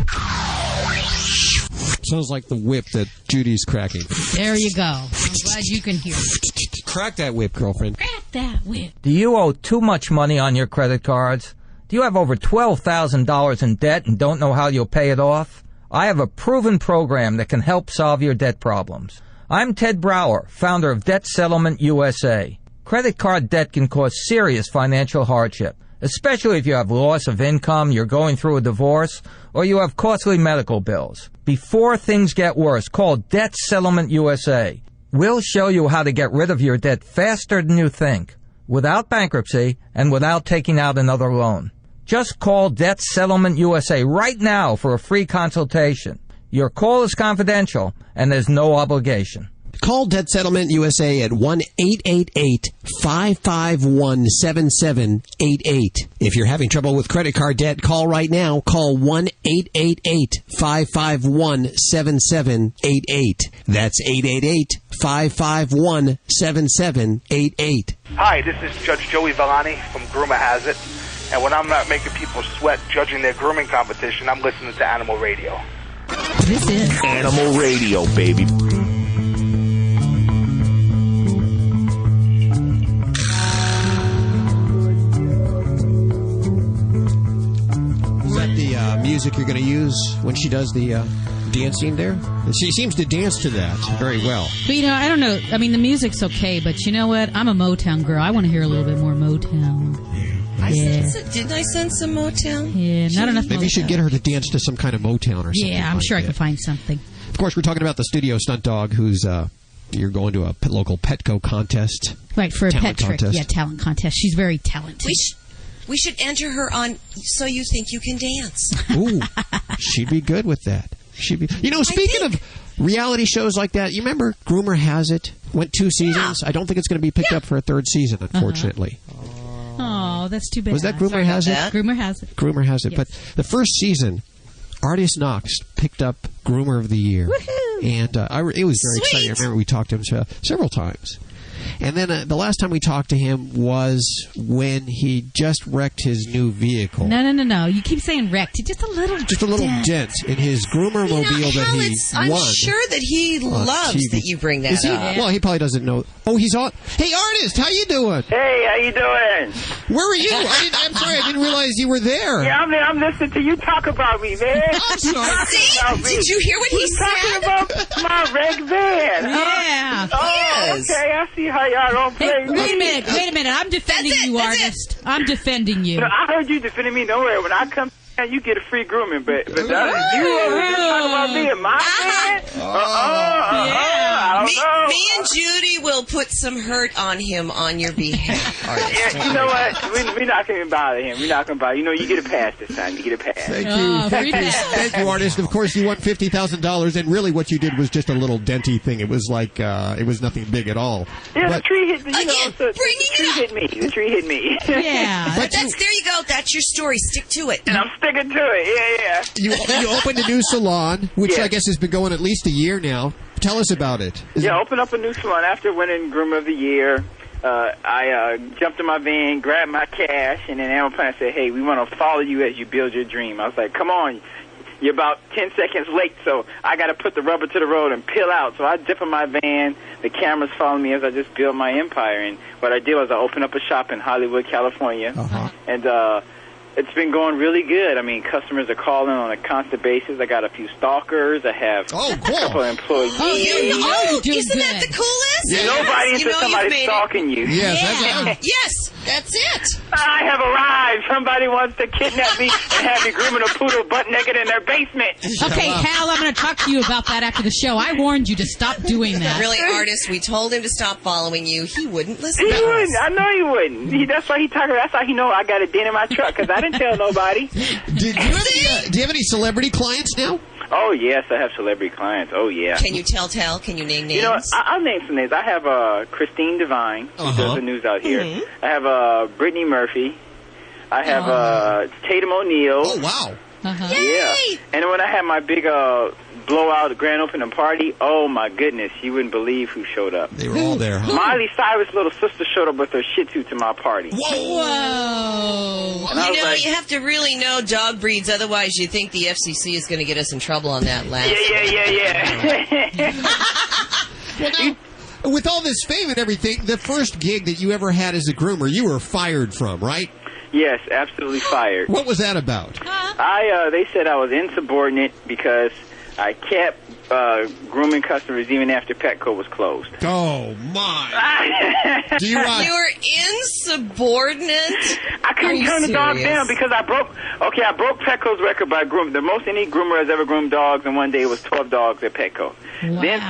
Sounds like the whip that Judy's cracking. There you go. I'm glad you can hear it. Crack that whip, girlfriend. Crack that whip. Do you owe too much money on your credit cards? Do you have over $12,000 in debt and don't know how you'll pay it off? I have a proven program that can help solve your debt problems. I'm Ted Brower, founder of Debt Settlement USA. Credit card debt can cause serious financial hardship, especially if you have loss of income, you're going through a divorce, or you have costly medical bills. Before things get worse, call Debt Settlement USA. We'll show you how to get rid of your debt faster than you think, without bankruptcy and without taking out another loan. Just call Debt Settlement USA right now for a free consultation. Your call is confidential, and there's no obligation. Call Debt Settlement USA at 1-888-551-7788. If you're having trouble with credit card debt, call right now. Call 1-888-551-7788. That's 888-551-7788. Hi, this is Judge Joey Villani from Groomer Has It. And when I'm not making people sweat judging their grooming competition, I'm listening to Animal Radio. This is Animal Radio, baby. Is that the music you're going to use when she does the dancing there? She seems to dance to that very well. But, I don't know. I mean, the music's okay, but you know what? I'm a Motown girl. I want to hear a little bit more Motown. Didn't I send some Motown? Yeah, not enough. Maybe you should get her to dance to some kind of Motown or something. Yeah, I'm sure I can find something. Of course, we're talking about the studio stunt dog who's you're going to a local Petco contest. Right, for a pet trick. Contest. Yeah, talent contest. She's very talented. We should enter her on So You Think You Can Dance. Ooh, she'd be good with that. Speaking of reality shows like that, you remember Groomer Has It? Went 2 seasons. I don't think it's going to be picked up for a 3rd season, unfortunately. Oh, that's too bad. Was that Groomer Has It? Groomer Has It. Groomer Has It. Yes. But the first season, artist Knox picked up Groomer of the Year. Woohoo! And it was very exciting. I remember we talked to him several times. And then the last time we talked to him was when he just wrecked his new vehicle. No. You keep saying wrecked. Just a little dent in his Groomer mobile that he I'm won. sure that he loves TV. that you bring that up. Well, he probably doesn't know. Oh, he's on. Hey, artist, how you doing? Hey, how you doing? Where are you? I'm sorry, I didn't realize you were there. Yeah, I'm listening to you talk about me, man. I'm sorry. Did you hear what he said? Talking about my wreck van. Yeah. Oh, Yes. okay, I see how y'all don't play me. Wait a minute. I'm defending you, artist. I'm defending you. I heard you defending me. Don't worry. When I come van, you get a free grooming. But you over here talking about me and my van? Me and Judy will put some hurt on him on your behalf. Yeah, you know what? We're not going to bother him. We're not going to bother. You know, you get a pass this time. You get a pass. Thank you. Thank you, artist. Of course, you won $50,000, and really what you did was just a little denty thing. It was like, it was nothing big at all. Yeah, but, the tree hit me. The tree hit me. The tree hit me. Yeah. But there you go. That's your story. Stick to it. And I'm sticking to it. Yeah. You opened a new salon, which I guess has been going at least a year now. Tell us about it. I opened up a new salon after winning Groomer of the Year. I jumped in my van, grabbed my cash, and then Animal Planet said, hey, we want to follow you as you build your dream. I was like, come on. You're about 10 seconds late, so I got to put the rubber to the road and peel out. So I dip in my van. The cameras follow me as I just build my empire. And what I did was I opened up a shop in Hollywood, California. And it's been going really good. I mean, customers are calling on a constant basis. I got a few stalkers. I have a couple of employees. Isn't that the coolest? Yeah. Nobody into somebody stalking you. Yes, that's it. I have arrived. Somebody wants to kidnap me and have me grooming a poodle butt naked in their basement. Okay, Hal, I'm going to talk to you about that after the show. I warned you to stop doing that. Really, artist, we told him to stop following you. He wouldn't listen He to us. wouldn't. I know he wouldn't. That's why he talking. That's how he know I got a dent in my truck, because I didn't tell nobody. Do you have any celebrity clients now? Oh, yes, I have celebrity clients. Oh, yeah. Can you tell? Can you name names? You know, I'll name some names. I have Christine Devine, who does the news out here. I have Brittany Murphy. I have Tatum O'Neal. Oh, wow. Yeah. And when I had my big blowout grand opening party, oh, my goodness, you wouldn't believe who showed up. They were all there, huh? Miley Cyrus' little sister showed up with her Shih Tzu to my party. Whoa. You know, you have to really know dog breeds, otherwise you think the FCC is going to get us in trouble on that last. Well, now, with all this fame and everything, the first gig that you ever had as a groomer, you were fired from, right? Yes, absolutely fired. What was that about? They said I was insubordinate because I kept grooming customers even after Petco was closed. Oh, my. You were insubordinate? I couldn't turn the dog down because I broke Petco's record by grooming. The most any groomer has ever groomed dogs in one day was 12 dogs at Petco. Wow. Then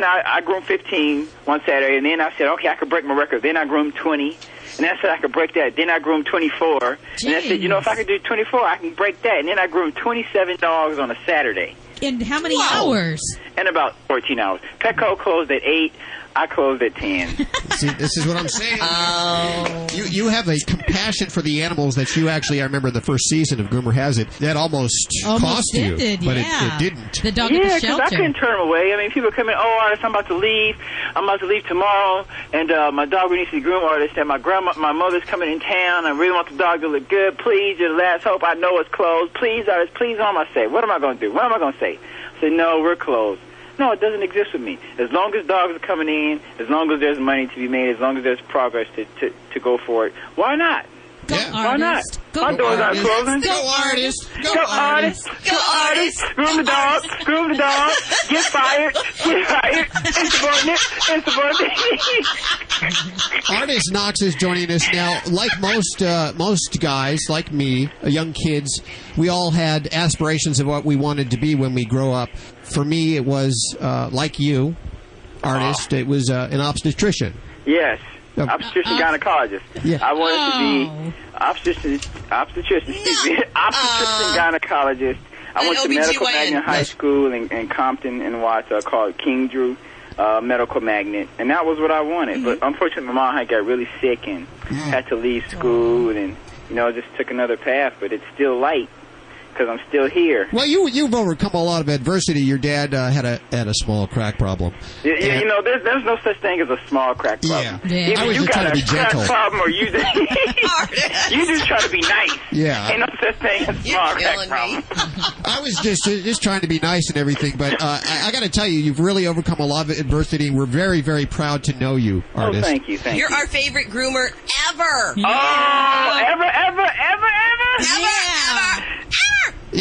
I groomed 15 one Saturday, and then I said, okay, I could break my record. Then I groomed 20. And I said I could break that. Then I groomed 24. Jeez. And I said, you know, if I could do 24, I can break that. And then I groomed 27 dogs on a Saturday. In how many hours? In about 14 hours. Petco closed at 8. I closed at 10. See, this is what I'm saying. You have a compassion for the animals that you actually, I remember in the first season of Groomer Has It, that almost cost you. But it didn't. The dog at the shelter. I couldn't turn them away. I mean, people come in, oh, artist, I'm about to leave. I'm about to leave tomorrow, and my dog needs to be groomed, artist, and my mother's coming in town. I really want the dog to look good. Please, you're the last hope. I know it's closed. Please, artist, please, what am I say? What am I going to do? What am I going to say? I said, no, we're closed. No, it doesn't exist with me. As long as dogs are coming in, as long as there's money to be made, as long as there's progress to go for it, why not? Why not? My doors aren't closing. Go artist. Go artist. Go artist. Groom the dog. Groom the dog. Get fired. Get fired. Insubordinate. Artist Knox is joining us now. Like most guys, like me, young kids, we all had aspirations of what we wanted to be when we grow up. For me, it was like you, artist. It was an obstetrician. Yes. Obstetrician gynecologist. Yeah. I wanted to be obstetrician gynecologist. I went to Medical Magnet High School in Compton and Watts, called King Drew Medical Magnet, and that was what I wanted. But unfortunately, my mom had got really sick and had to leave school, and just took another path. But it's still light, because I'm still here. Well, you've overcome a lot of adversity. Your dad had a small crack problem. Yeah, there's no such thing as a small crack problem. Yeah. Either I was you just got trying to be a crack gentle. problem, or you just try to be nice. Yeah. Ain't no such thing as a small crack problem. I was just trying to be nice and everything, but I got to tell you, you've really overcome a lot of adversity. We're very, very proud to know you, artist. Oh, thank you. You're our favorite groomer ever. Yeah. Oh, ever. Ever.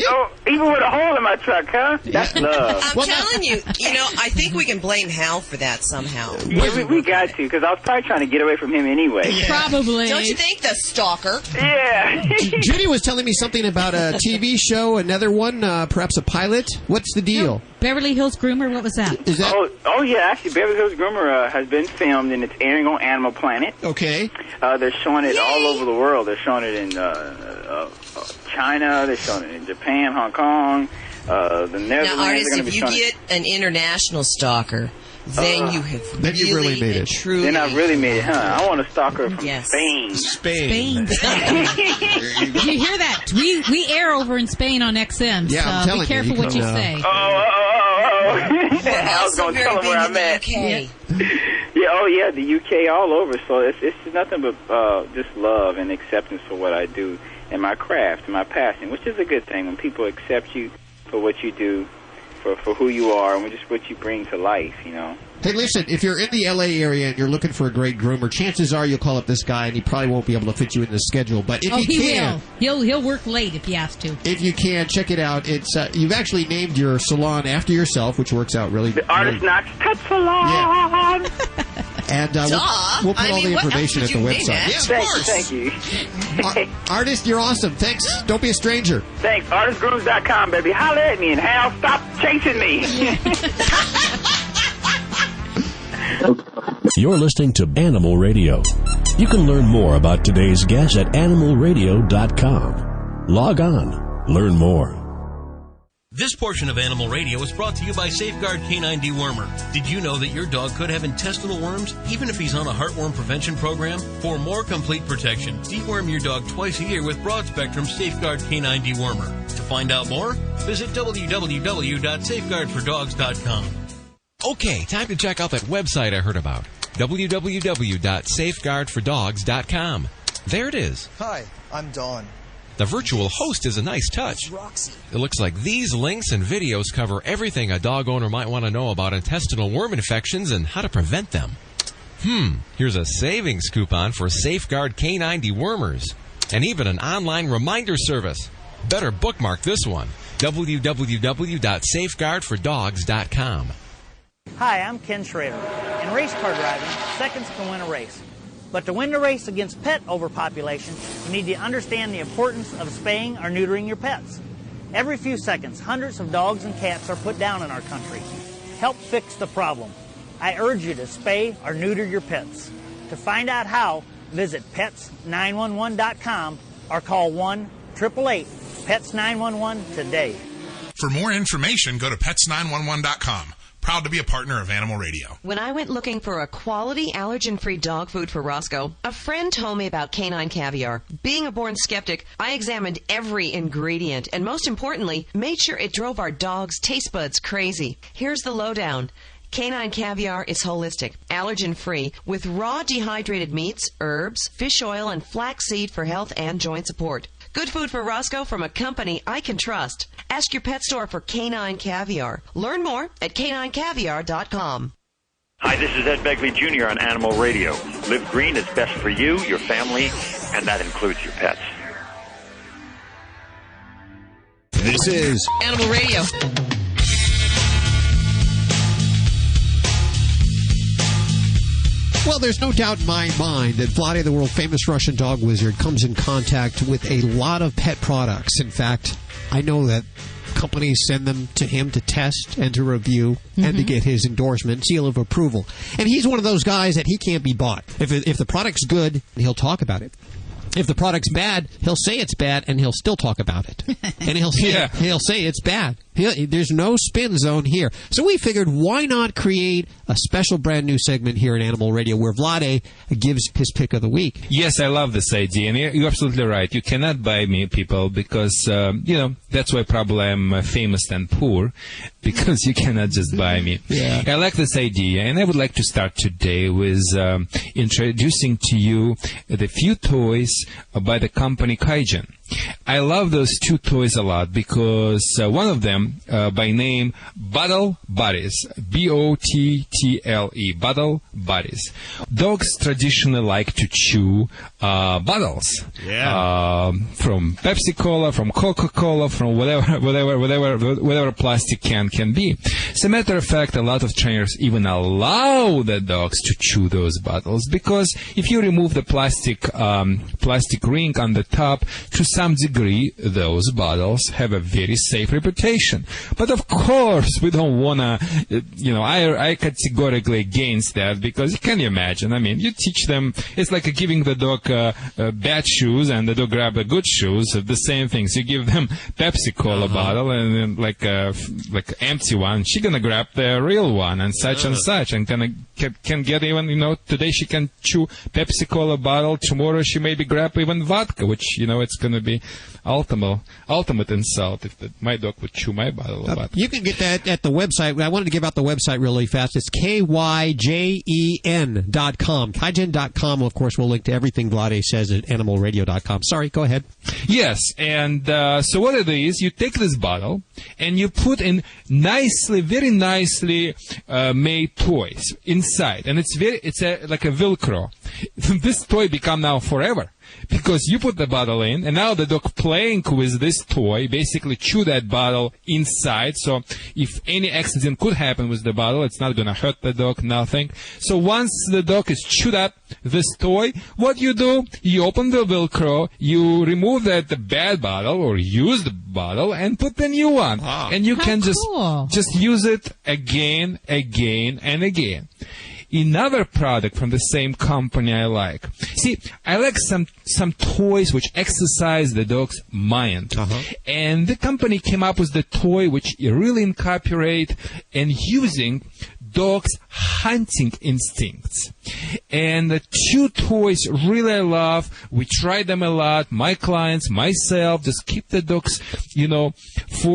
Oh, Even with a hole in my truck, huh? That's love. I'm telling you, I think we can blame Hal for that somehow. Yeah, we got to, because I was probably trying to get away from him anyway. Yeah. Probably. Don't you think, the stalker? Yeah. Judy was telling me something about a TV show, another one, perhaps a pilot. What's the deal? Beverly Hills Groomer, what was that? Is that? Oh yeah, actually, Beverly Hills Groomer has been filmed, and it's airing on Animal Planet. Okay. They're showing it all over the world. They're showing it in China. They're showing it in Japan, Hong Kong, the Netherlands. Now, artists, if you get an international stalker, then you have really made it. Truly. Then I really made it, huh? I want a stalker from Spain. Spain. You hear that? We air over in Spain on XM, yeah, I'm so be careful what you say. I was going to tell them where I'm at. Yeah, the UK all over. So it's nothing but just love and acceptance for what I do and my craft and my passion, which is a good thing when people accept you for what you do, for who you are, and just what you bring to life, Hey, listen, if you're in the L.A. area and you're looking for a great groomer, chances are you'll call up this guy and he probably won't be able to fit you in the schedule. But if you can... He'll work late if he has to. If you can, check it out. It's you've actually named your salon after yourself, which works out really... The Artist Knox Pet Salon! Yeah. And we'll put all the information at the website. Yeah, of course. Thank you. Artist, you're awesome. Thanks. Don't be a stranger. Thanks. ArtistGrooms.com, baby. Holler at me, and Hal, stop chasing me. You're listening to Animal Radio. You can learn more about today's guest at animalradio.com. Log on. Learn more. This portion of Animal Radio is brought to you by Safeguard Canine Dewormer. Did you know that your dog could have intestinal worms, even if he's on a heartworm prevention program? For more complete protection, deworm your dog twice a year with broad-spectrum Safeguard Canine Dewormer. To find out more, visit www.safeguardfordogs.com. Okay, time to check out that website I heard about. www.safeguardfordogs.com. There it is. Hi, I'm Dawn. The virtual host is a nice touch. It looks like these links and videos cover everything a dog owner might want to know about intestinal worm infections and how to prevent them. Here's a savings coupon for Safeguard Canine Dewormers, and even an online reminder service. Better bookmark this one. www.safeguardfordogs.com. Hi, I'm Ken Schrader. In race car driving, seconds can win a race. But to win the race against pet overpopulation, you need to understand the importance of spaying or neutering your pets. Every few seconds, hundreds of dogs and cats are put down in our country. Help fix the problem. I urge you to spay or neuter your pets. To find out how, visit pets911.com or call 1-888-PETS911 today. For more information, go to pets911.com. Proud to be a partner of Animal Radio. When I went looking for a quality allergen-free dog food for Roscoe, a friend told me about canine caviar. Being a born skeptic, I examined every ingredient and, most importantly, made sure it drove our dog's taste buds crazy. Here's the lowdown. Canine caviar is holistic, allergen-free, with raw dehydrated meats, herbs, fish oil, and flaxseed for health and joint support. Good food for Roscoe from a company I can trust. Ask your pet store for canine caviar. Learn more at caninecaviar.com. Hi, this is Ed Begley Jr. on Animal Radio. Live green is best for you, your family, and that includes your pets. This is Animal Radio. Well, there's no doubt in my mind that Vlade, the world-famous Russian dog wizard, comes in contact with a lot of pet products. In fact, I know that companies send them to him to test and to review and to get his endorsement, seal of approval. And he's one of those guys that he can't be bought. If the product's good, he'll talk about it. If the product's bad, he'll say it's bad, and he'll still talk about it. And he'll say it's bad. There's no spin zone here. So we figured, why not create a special brand new segment here at Animal Radio where Vlade gives his pick of the week? Yes, I love this idea, and you're absolutely right. You cannot buy me, people, because, that's why probably I'm famous and poor, because you cannot just buy me. Yeah. I like this idea, and I would like to start today with introducing to you the few toys by the company Kaizen. I love those two toys a lot because one of them, by name, Bottle Buddies, B-O-T-T-L-E, Bottle Buddies. Dogs traditionally like to chew bottles. Yeah. From Pepsi Cola, from Coca-Cola, from whatever plastic can be. As a matter of fact, a lot of trainers even allow the dogs to chew those bottles because if you remove the plastic ring on the top, to some degree, those bottles have a very safe reputation. But of course, we don't want to, I categorically against that because you can imagine. I mean, you teach them, it's like giving the dog bad shoes and the dog grab the good shoes. The same things. You give them Pepsi Cola bottle and then like empty one, she's gonna grab the real one and such, and can get even, today she can chew Pepsi Cola bottle, tomorrow she maybe grab even vodka, which, it's going to be ultimate insult if my dog would chew my bottle of vodka. You can get that at the website. I wanted to give out the website really fast. It's kyjen.com. Kyjen.com, of course, will link to everything Vlade says at animalradio.com. Sorry, go ahead. Yes, and so what it is, you take this bottle and you put in very nicely made toys inside, and it's like a Velcro. This toy become now forever. Because you put the bottle in, and now the dog playing with this toy basically chew that bottle inside. So if any accident could happen with the bottle, it's not going to hurt the dog, nothing. So once the dog is chewed up this toy, what you do, you open the Velcro, you remove the bad bottle or used bottle and put the new one. Wow. And you can just use it again, and again. Another product from the same company I like. See, I like some toys which exercise the dog's mind. And the company came up with the toy which really incorporate and using dogs' hunting instincts. And the two toys really I love. We try them a lot. My clients, myself, just keep the dogs,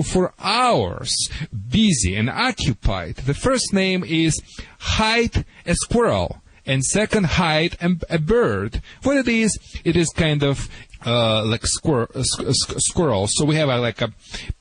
for hours busy and occupied. The first name is Hide a Squirrel, and second, Hide a Bird. What it is kind of like squirrel. So we have like a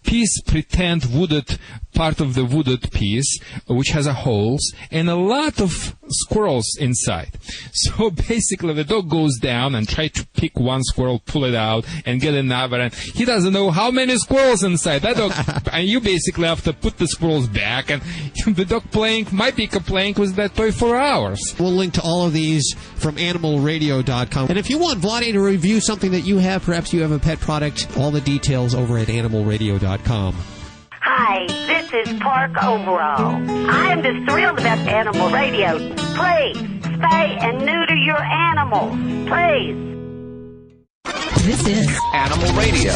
piece, pretend wooded part of the wooded piece, which has a holes and a lot of squirrels inside. So basically the dog goes down and tries to pick one squirrel, pull it out and get another, and he doesn't know how many squirrels inside. That dog, and you basically have to put the squirrels back, and the dog might be playing with that toy for hours. We'll link to all of these from animalradio.com. And if you want Vlade to review something that you have, perhaps you have a pet product, all the details over at animalradio.com. Hi, this is Park Overall. I am just thrilled about Animal Radio. Please, spay and neuter your animals. Please. This is Animal Radio.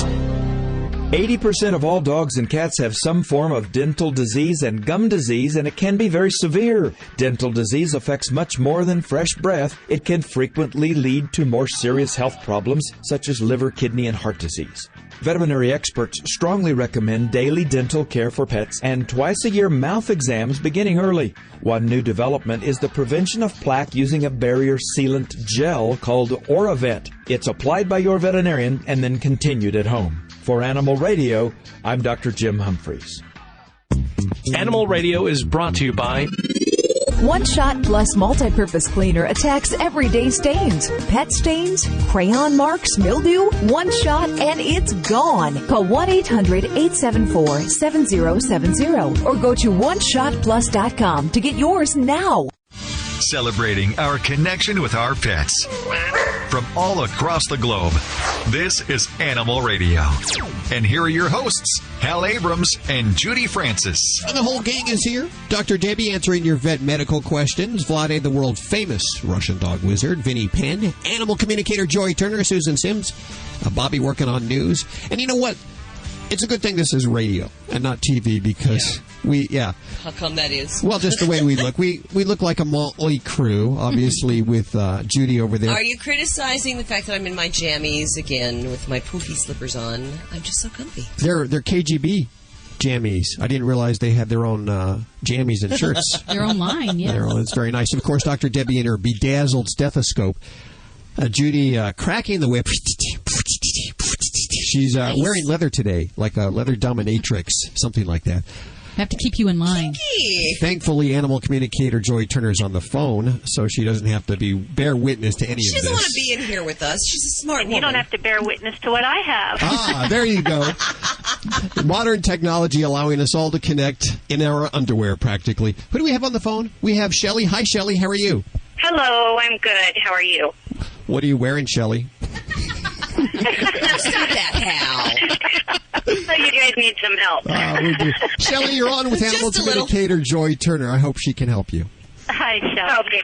80% of all dogs and cats have some form of dental disease and gum disease, and it can be very severe. Dental disease affects much more than fresh breath. It can frequently lead to more serious health problems, such as liver, kidney, and heart disease. Veterinary experts strongly recommend daily dental care for pets and twice-a-year mouth exams beginning early. One new development is the prevention of plaque using a barrier sealant gel called Oravet. It's applied by your veterinarian and then continued at home. For Animal Radio, I'm Dr. Jim Humphreys. Animal Radio is brought to you by One Shot Plus Multi-Purpose Cleaner attacks everyday stains, pet stains, crayon marks, mildew. One shot and it's gone. Call 1-800-874-7070 or go to oneshotplus.com to get yours now. Celebrating our connection with our pets. From all across the globe, this is Animal Radio. And here are your hosts, Hal Abrams and Judy Francis. And the whole gang is here. Dr. Debbie answering your vet medical questions. Vlade, the world-famous Russian dog wizard. Vinny Penn. Animal communicator Joey Turner. Susan Sims. Bobby working on news. And you know what? It's a good thing this is radio and not TV because How come that is? Well, just the way we look. We look like a motley crew, obviously, with Judy over there. Are you criticizing the fact that I'm in my jammies again with my poofy slippers on? I'm just so comfy. They're KGB jammies. I didn't realize they had their own jammies and shirts. Their own line, yeah. It's very nice. And, of course, Dr. Debbie and her bedazzled stethoscope. Judy cracking the whip. She's wearing leather today, like a leather dominatrix, something like that. I have to keep you in line. Thankfully, animal communicator Joy Turner's on the phone, so she doesn't have to bear witness to any of this. She doesn't want to be in here with us. She's a smart woman. You don't have to bear witness to what I have. Ah, there you go. Modern technology allowing us all to connect in our underwear, practically. Who do we have on the phone? We have Shelley. Hi, Shelley. How are you? Hello, I'm good. How are you? What are you wearing, Shelley? Stop that, Hal. So you guys need some help. We do. Shelley, you're on with animal communicator Joy Turner. I hope she can help you. Hi, Shelley. Okay.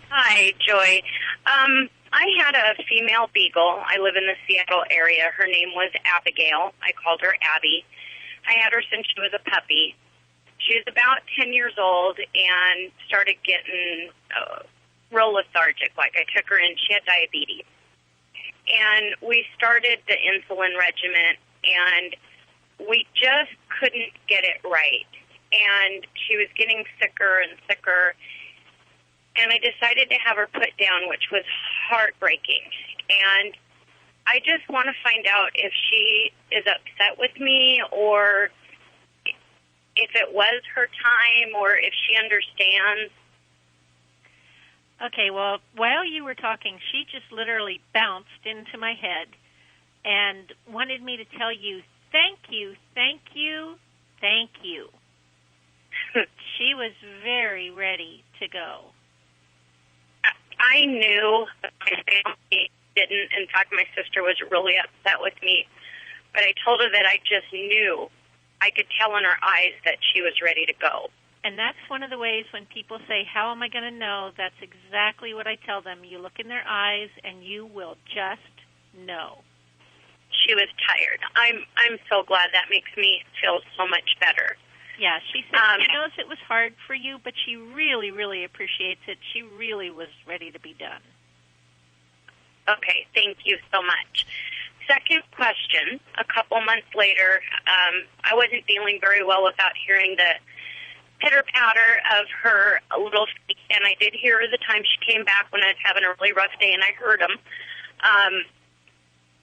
Hi, Joy. I had a female beagle. I live in the Seattle area. Her name was Abigail. I called her Abby. I had her since she was a puppy. She was about 10 years old and started getting real lethargic. Like, I took her in. She had diabetes. And we started the insulin regimen, and we just couldn't get it right. And she was getting sicker and sicker. And I decided to have her put down, which was heartbreaking. And I just want to find out if she is upset with me, or if it was her time, or if she understands. Okay, well, while you were talking, she just literally bounced into my head and wanted me to tell you, thank you, thank you, thank you. She was very ready to go. I knew my family didn't. In fact, my sister was really upset with me. But I told her that I just knew. I could tell in her eyes that she was ready to go. And that's one of the ways when people say, how am I going to know? That's exactly what I tell them. You look in their eyes and you will just know. She was tired. I'm so glad. That makes me feel so much better. Yeah, she said she knows it was hard for you, but she really, really appreciates it. She really was ready to be done. Okay, thank you so much. Second question, a couple months later, I wasn't feeling very well without hearing the pitter-patter of her little feet, and I did hear her the time she came back when I was having a really rough day, and I heard them.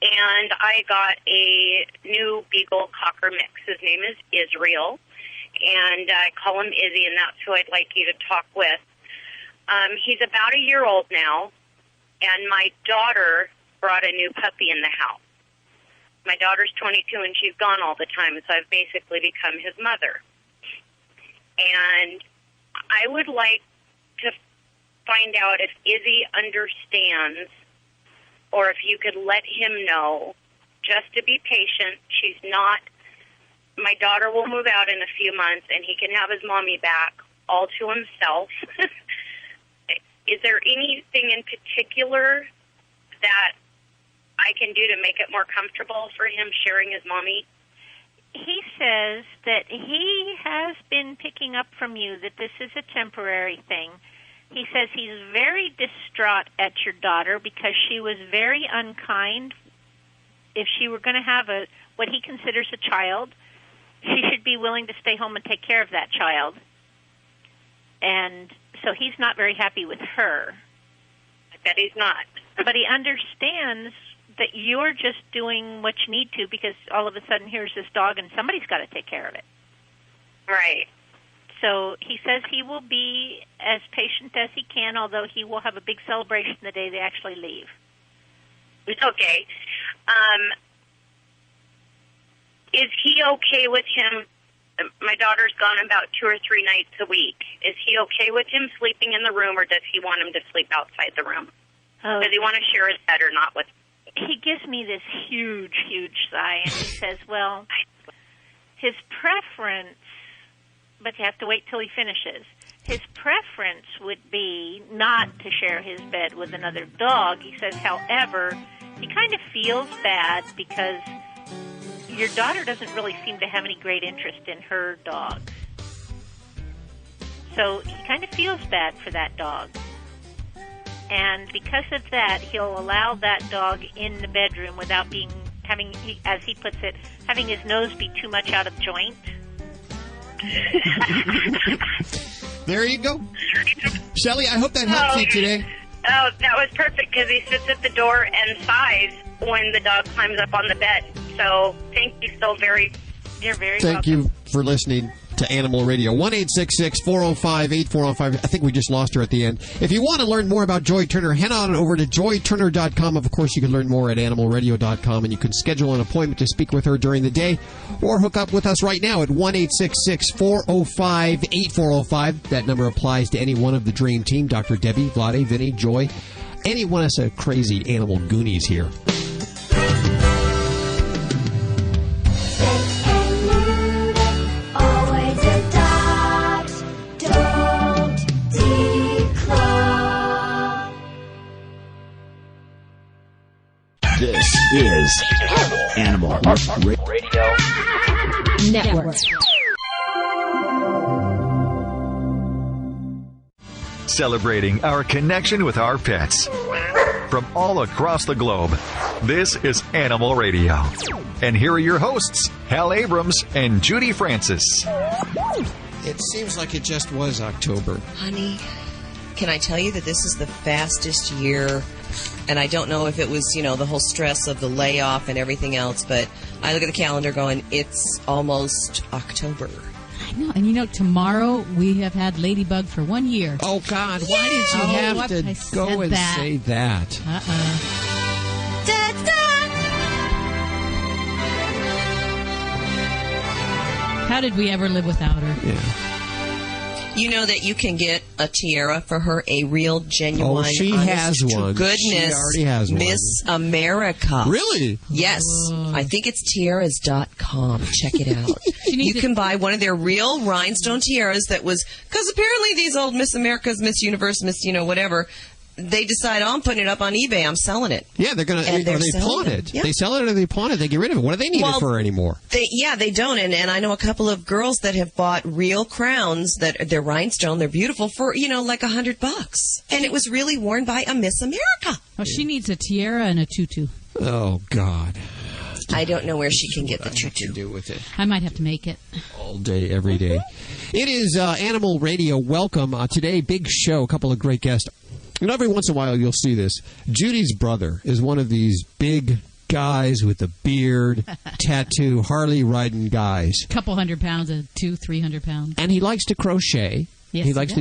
And I got a new Beagle Cocker mix. His name is Israel, and I call him Izzy, and that's who I'd like you to talk with. He's about a year old now, and my daughter brought a new puppy in the house. My daughter's 22, and she's gone all the time, so I've basically become his mother. And I would like to find out if Izzy understands, or if you could let him know, just to be patient. She's not, my daughter will move out in a few months, and he can have his mommy back all to himself. Is there anything in particular that I can do to make it more comfortable for him sharing his mommy? He says that he has been picking up from you that this is a temporary thing. He says he's very distraught at your daughter because she was very unkind. If she were going to have what he considers a child, she should be willing to stay home and take care of that child. And so he's not very happy with her. I bet he's not. But he understands that you're just doing what you need to because all of a sudden here's this dog and somebody's got to take care of it. Right. So he says he will be as patient as he can, although he will have a big celebration the day they actually leave. Okay. Is he okay with him? My daughter's gone about 2 or 3 nights a week. Is he okay with him sleeping in the room, or does he want him to sleep outside the room? Oh. Does he want to share his bed or not with him? He gives me this huge, huge sigh, and he says, well, his preference, but you have to wait till he finishes, his preference would be not to share his bed with another dog. He says, however, he kind of feels bad because your daughter doesn't really seem to have any great interest in her dog. So he kind of feels bad for that dog. And because of that, he'll allow that dog in the bedroom without having, as he puts it, having his nose be too much out of joint. There you go. Shelley, I hope that helps you today. Oh, that was perfect because he sits at the door and sighs when the dog climbs up on the bed. So thank you so very. You're very Thank welcome. you for listening to Animal Radio. 1-866-405-8405. I think we just lost her at the end. If you want to learn more about Joy Turner, head on over to joyturner.com. Of course, you can learn more at animalradio.com, and you can schedule an appointment to speak with her during the day or hook up with us right now at 1-866-405-8405. That number applies to any one of the Dream Team, Dr. Debbie, Vlade, Vinny, Joy, any one of us crazy animal goonies here. This is Animal Radio Network. Celebrating our connection with our pets. From all across the globe, this is Animal Radio. And here are your hosts, Hal Abrams and Judy Francis. It seems like it just was October. Honey, can I tell you that this is the fastest year? And I don't know if it was, the whole stress of the layoff and everything else, but I look at the calendar going, it's almost October. I know. And tomorrow we have had Ladybug for 1 year. Oh, God. Why did you have to go and say that? How did we ever live without her? Yeah. You know that you can get a tiara for her, a real, genuine, she has one. Goodness, she already has one. Miss America. Really? Yes. I think it's tiaras.com. Check it out. You can buy one of their real rhinestone tiaras that was, because apparently these old Miss Americas, Miss Universe, Miss, whatever, they decide, I'm putting it up on eBay, I'm selling it. Yeah, they're going to, or they pawn it. Yeah. They sell it or they pawn it, they get rid of it. What do they need it for anymore? They don't. And I know a couple of girls that have bought real crowns that they're rhinestone, they're beautiful for, like $100. And it was really worn by a Miss America. Well, she needs a tiara and a tutu. Oh, God. I don't know where she can get the tutu. To do with it. I might have to make it. All day, every day. It is Animal Radio. Welcome. Today, big show, a couple of great guests. Every once in a while you'll see this. Judy's brother is one of these big guys with a beard, tattoo, Harley-riding guys. A couple 100 pounds, 200-300 pounds. And he likes to crochet. Yes, he likes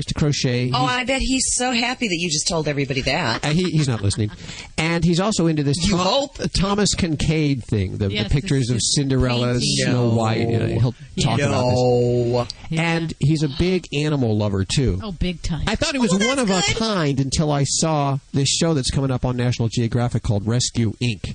to crochet. Oh, I bet he's so happy that you just told everybody that. He's not listening. And he's also into this Thomas Kincaid thing, the pictures of Cinderella, Snow White. He'll talk about this. Yeah. And he's a big animal lover, too. Oh, big time. I thought he was one of a kind until I saw this show that's coming up on National Geographic called Rescue, Inc.,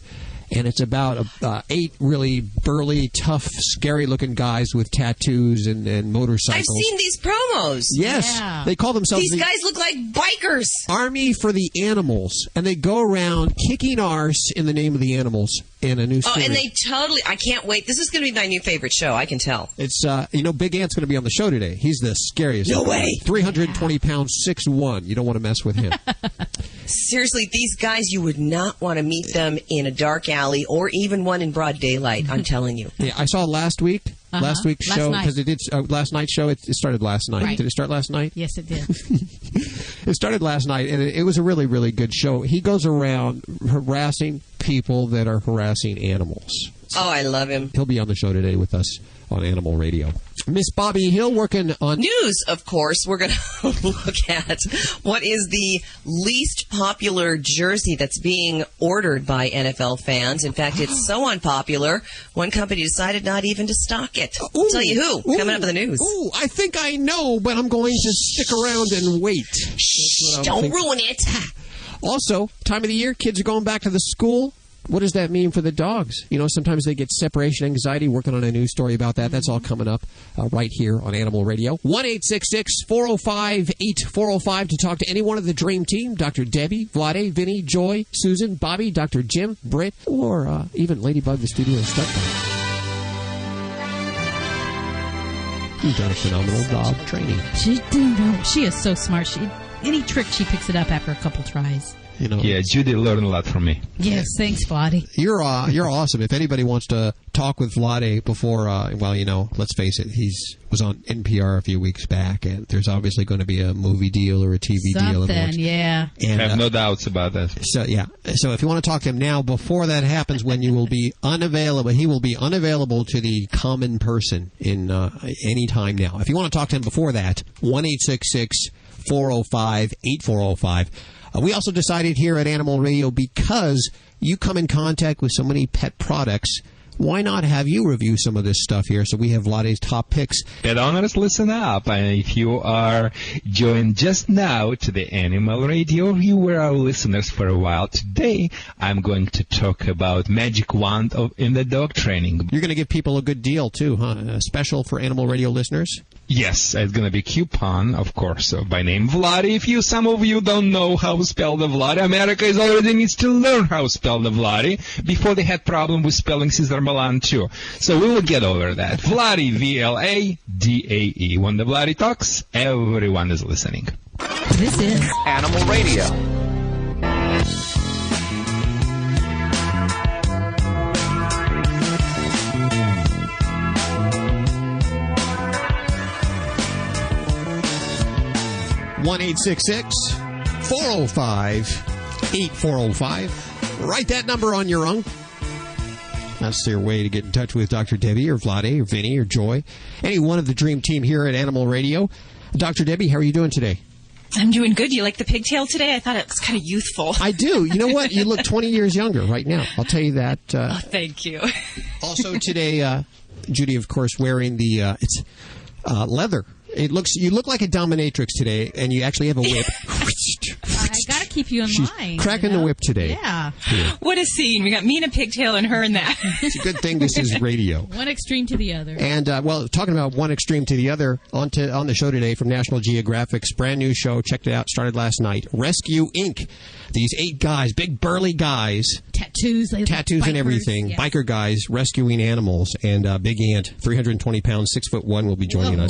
and it's about 8 really burly, tough, scary-looking guys with tattoos and motorcycles. I've seen these promos. Yes. Yeah. They call themselves... These guys look like bikers. Army for the Animals. And they go around kicking arse in the name of the animals in a new series. Oh, and they totally... I can't wait. This is going to be my new favorite show. I can tell. It's, Big Ant's going to be on the show today. He's the scariest. No way. 320 pounds, 6'1". You don't want to mess with him. Seriously, these guys, you would not want to meet them in a dark alley or even one in broad daylight, I'm telling you. Yeah, I saw last week's show, because it did, last night's show, it started last night. Right. Did it start last night? Yes, it did. It started last night, and it was a really, really good show. He goes around harassing people that are harassing animals. Oh, I love him. He'll be on the show today with us on Animal Radio. Miss Bobby Hill working on... News, of course. We're going to look at what is the least popular jersey that's being ordered by NFL fans. In fact, it's so unpopular, one company decided not even to stock it. I'll tell you who. Coming up in the news. Ooh, I think I know, but I'm going to stick around and wait. Shh, don't ruin it. Also, time of the year, kids are going back to the school. What does that mean for the dogs? Sometimes they get separation anxiety. Working on a news story about that. That's all coming up right here on Animal Radio. 1-866-405-8405 to talk to any one of the Dream Team. Dr. Debbie, Vlade, Vinny, Joy, Susan, Bobby, Dr. Jim, Britt, or even Ladybug, the studio instructor. You've done a phenomenal dog training. She is so smart. Any trick, she picks it up after a couple tries. Yeah, Judy learned a lot from me. Yes, thanks, Vlade. You're awesome. If anybody wants to talk with Vlade before, let's face it, was on NPR a few weeks back, and there's obviously going to be a movie deal or a TV deal. Yeah. And, I have no doubts about that. So if you want to talk to him now, before that happens, when you will be unavailable, he will be unavailable to the common person in any time now. If you want to talk to him before that, 1-866-405-8405. We also decided here at Animal Radio, because you come in contact with so many pet products, why not have you review some of this stuff here? So we have Vlade's top picks. Pet owners, listen up. And if you are joined just now to the Animal Radio, you were our listeners for a while. Today, I'm going to talk about magic wand in the dog training. You're going to give people a good deal, too, huh? A special for Animal Radio listeners? Yes, it's going to be coupon, of course, by name Vlade. Some of you don't know how to spell the Vlade, America already needs to learn how to spell the Vlade. Before they had problem with spelling Cesar Milan too. So we will get over that. Vlade, V-L-A-D-A-E. When the Vlade talks, everyone is listening. This is Animal Radio. One 866-405-8405. Write that number on your own. That's their way to get in touch with Dr. Debbie or Vlade or Vinny or Joy. Any one of the dream team here at Animal Radio. Dr. Debbie, how are you doing today? I'm doing good. You like the pigtail today? I thought it was kind of youthful. I do. You know what? You look 20 years younger right now. I'll tell you that. Thank you. Also today, Judy, of course, wearing the it's leather. You look like a dominatrix today, and you actually have a whip. I got to keep you in line. Cracking the whip today. Yeah. What a scene. We got me in a pigtail and her in that. It's a good thing this is radio. One extreme to the other. And, talking about one extreme to the other, on the show today from National Geographic's brand new show, checked it out, started last night, Rescue Inc. These 8 guys, big burly guys. Tattoos and everything. Yeah. Biker guys rescuing animals. And Big Ant, 320 pounds, 6'1", will be joining us.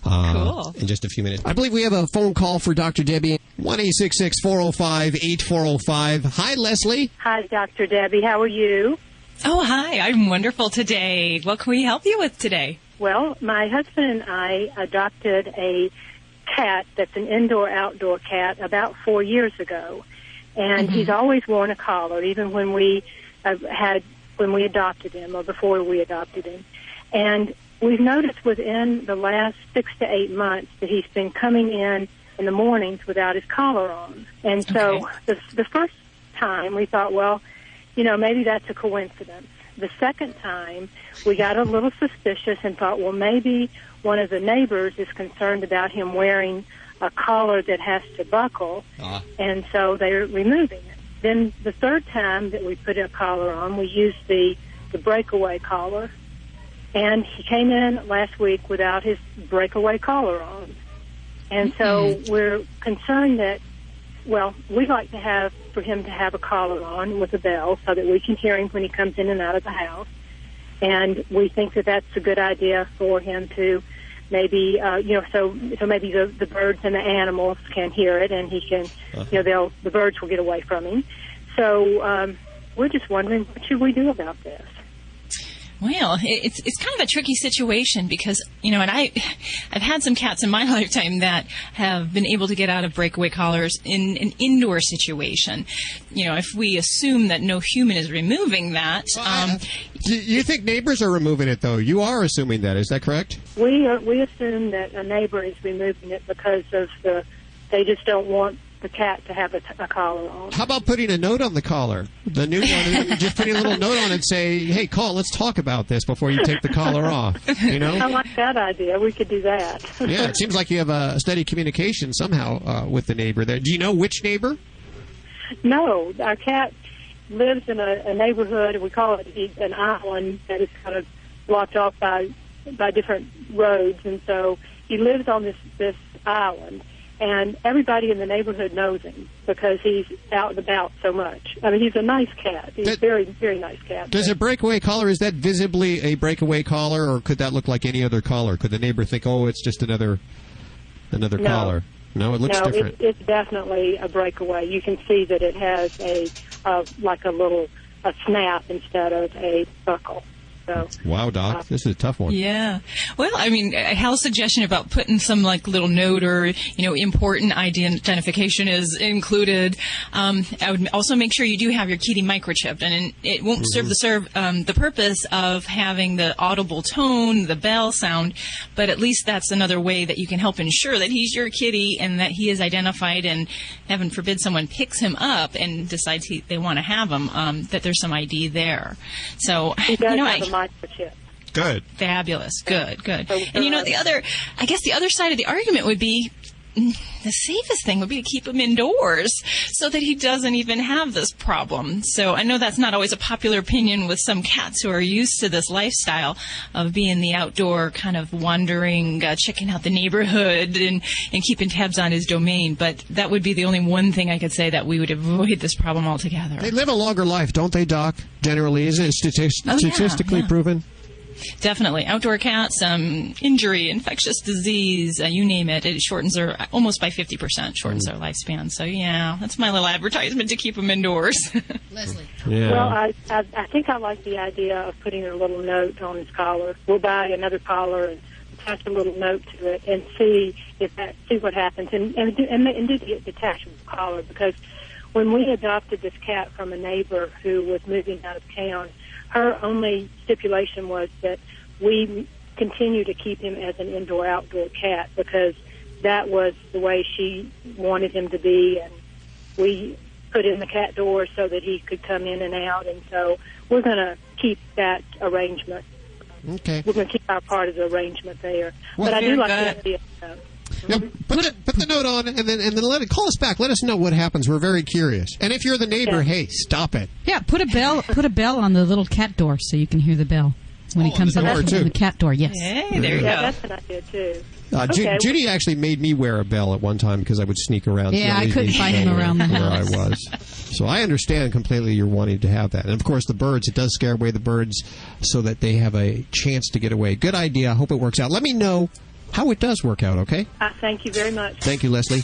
Cool. In just a few minutes. I believe we have a phone call for Dr. Debbie. 1-866-405-8405. Hi, Leslie. Hi, Dr. Debbie. How are you? Oh, hi. I'm wonderful today. What can we help you with today? Well, my husband and I adopted a cat that's an indoor-outdoor cat about 4 years ago. And he's always worn a collar, even when we adopted him or before we adopted him. And we've noticed within the last 6 to 8 months that he's been coming in the mornings without his collar on. And so the first time we thought, well, maybe that's a coincidence. The second time we got a little suspicious and thought, well, maybe one of the neighbors is concerned about him wearing a collar that has to buckle, and so they're removing it. Then the third time that we put a collar on, we used the breakaway collar. And he came in last week without his breakaway collar on. And so we're concerned that, we'd like for him to have a collar on with a bell so that we can hear him when he comes in and out of the house. And we think that that's a good idea for him to maybe, so maybe the birds and the animals can hear it and he can, the birds will get away from him. So we're just wondering, what should we do about this? Well, it's kind of a tricky situation because, and I've had some cats in my lifetime that have been able to get out of breakaway collars in an indoor situation. If we assume that no human is removing that. You think neighbors are removing it, though? You are assuming that. Is that correct? We assume that a neighbor is removing it because of they just don't want the cat to have a collar on. How about putting a note on the collar? The new one, just putting a little note on it and say, hey, let's talk about this before you take the collar off. I like that idea. We could do that. Yeah, it seems like you have a steady communication somehow with the neighbor there. Do you know which neighbor? No, our cat lives in a neighborhood, we call it an island that is kind of blocked off by different roads, and so he lives on this island. And everybody in the neighborhood knows him because he's out and about so much. I mean, he's a nice cat. He's a very, very nice cat. Does a breakaway collar, is that visibly a breakaway collar, or could that look like any other collar? Could the neighbor think, it's just another collar? No, it looks different. It's definitely a breakaway. You can see that it has like a snap instead of a buckle. So, wow, Doc, this is a tough one. Yeah. Well, I mean, Hal's suggestion about putting some like little note or, important identification is included. I would also make sure you do have your kitty microchipped, and it won't serve the purpose of having the audible tone, the bell sound, but at least that's another way that you can help ensure that he's your kitty and that he is identified, and heaven forbid someone picks him up and decides they want to have him, that there's some ID there. So, he does have a microchip. Good. Fabulous. Good. And the other side of the argument would be the safest thing would be to keep him indoors so that he doesn't even have this problem. So I know that's not always a popular opinion with some cats who are used to this lifestyle of being the outdoor kind of wandering, checking out the neighborhood and keeping tabs on his domain. But that would be the only one thing I could say that we would avoid this problem altogether. They live a longer life, don't they, Doc? Generally, isn't it statistically proven? Definitely. Outdoor cats, injury, infectious disease, you name it. It shortens almost by 50%, shortens their lifespan. So, yeah, that's my little advertisement to keep them indoors. Leslie. Yeah. Well, I think I like the idea of putting a little note on his collar. We'll buy another collar and attach a little note to it and see what happens. And do get detached with the collar, because when we adopted this cat from a neighbor who was moving out of town, her only stipulation was that we continue to keep him as an indoor-outdoor cat, because that was the way she wanted him to be, and we put in the cat door so that he could come in and out, and so we're going to keep that arrangement. Okay. We're going to keep our part of the arrangement there. Well, but I do like the idea. Yep. Put the note on, and then call us back. Let us know what happens. We're very curious. And if you're the neighbor, hey, stop it. Yeah, put a bell on the little cat door so you can hear the bell when he comes in the cat door. Yes. Hey, there you go. That's an idea too. Judy actually made me wear a bell at one time because I would sneak around. Yeah, I couldn't find him around the house where I was. So I understand completely you're wanting to have that. And of course, the birds, it does scare away the birds so that they have a chance to get away. Good idea. I hope it works out. Let me know how it does work out, okay? Thank you very much. Thank you, Leslie.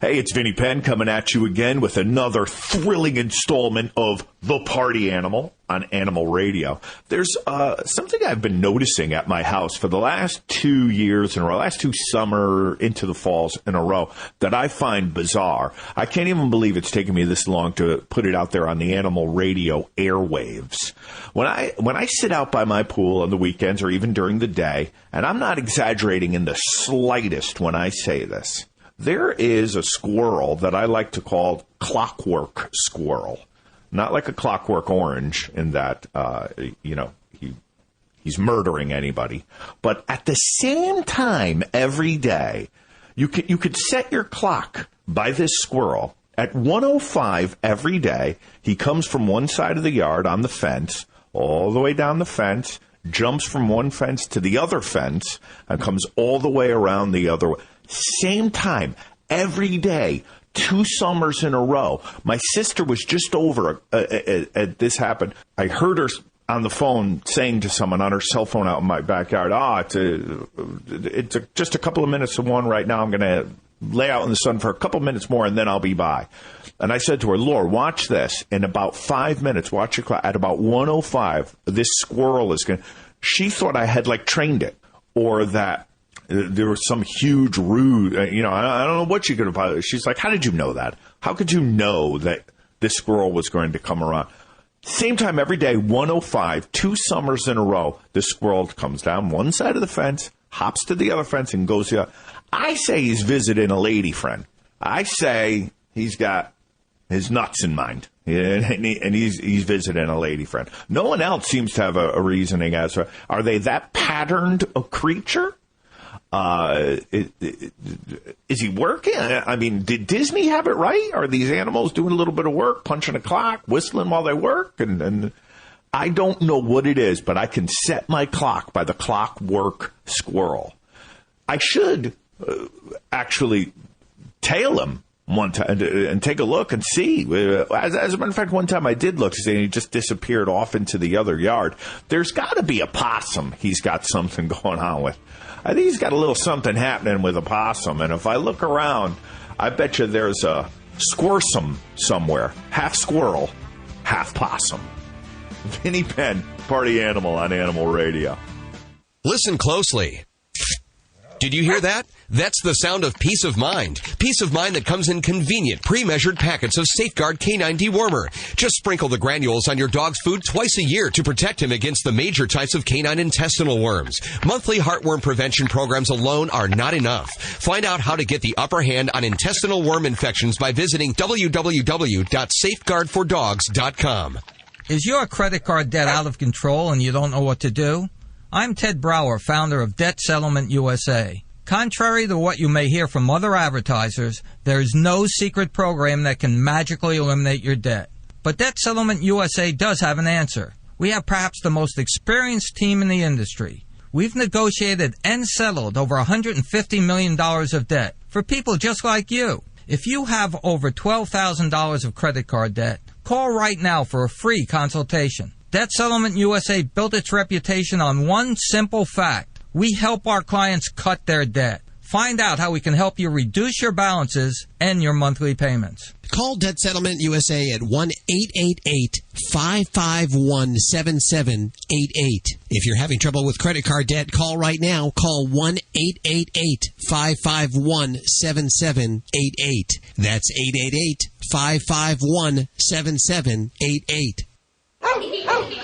Hey, it's Vinny Penn coming at you again with another thrilling installment of The Party Animal on Animal Radio. There's something I've been noticing at my house for the last 2 years in a row, last 2 summer into the falls in a row, that I find bizarre. I can't even believe it's taken me this long to put it out there on the Animal Radio airwaves. When I sit out by my pool on the weekends or even during the day, and I'm not exaggerating in the slightest when I say this, there is a squirrel that I like to call clockwork squirrel. Not like a clockwork orange in that, he's murdering anybody. But at the same time, every day, you could set your clock by this squirrel. At 1:05 every day, he comes from one side of the yard on the fence, all the way down the fence, jumps from one fence to the other fence, and comes all the way around the other way. Same time, every day, 2 summers in a row. My sister was just over this happened. I heard her on the phone saying to someone on her cell phone out in my backyard, it's just a couple of minutes to 1 right now. I'm going to lay out in the sun for a couple of minutes more, and then I'll be by. And I said to her, Laura, watch this. In about 5 minutes, watch your clock. At about 1:05, this squirrel is going to... She thought I had, trained it, or that there was some huge rude, I don't know what she could have. She's like, how did you know that? How could you know that this squirrel was going to come around? Same time every day, 1:05, 2 summers in a row, this squirrel comes down one side of the fence, hops to the other fence, and goes the other. I say he's visiting a lady friend. I say he's got his nuts in mind, and he's visiting a lady friend. No one else seems to have a reasoning as to, are they that patterned a creature? Is he working? I mean, did Disney have it right? Are these animals doing a little bit of work, punching a clock, whistling while they work? And I don't know what it is, but I can set my clock by the clockwork squirrel. I should actually tail him one time and take a look and see. As a matter of fact, one time I did look, and he just disappeared off into the other yard. There's got to be a possum he's got something going on with. I think he's got a little something happening with a possum, and if I look around, I bet you there's a squirsom somewhere. Half squirrel, half possum. Vinny Penn, Party Animal on Animal Radio. Listen closely. Did you hear that? That's the sound of peace of mind. Peace of mind that comes in convenient, pre-measured packets of Safeguard Canine Dewormer. Just sprinkle the granules on your dog's food twice a year to protect him against the major types of canine intestinal worms. Monthly heartworm prevention programs alone are not enough. Find out how to get the upper hand on intestinal worm infections by visiting www.safeguardfordogs.com. Is your credit card debt out of control and you don't know what to do? I'm Ted Brower, founder of Debt Settlement USA. Contrary to what you may hear from other advertisers, there is no secret program that can magically eliminate your debt. But Debt Settlement USA does have an answer. We have perhaps the most experienced team in the industry. We've negotiated and settled over $150 million of debt for people just like you. If you have over $12,000 of credit card debt, call right now for a free consultation. Debt Settlement USA built its reputation on one simple fact. We help our clients cut their debt. Find out how we can help you reduce your balances and your monthly payments. Call Debt Settlement USA at 1-888-551-7788. If you're having trouble with credit card debt, call right now. Call 1-888-551-7788. That's 888-551-7788.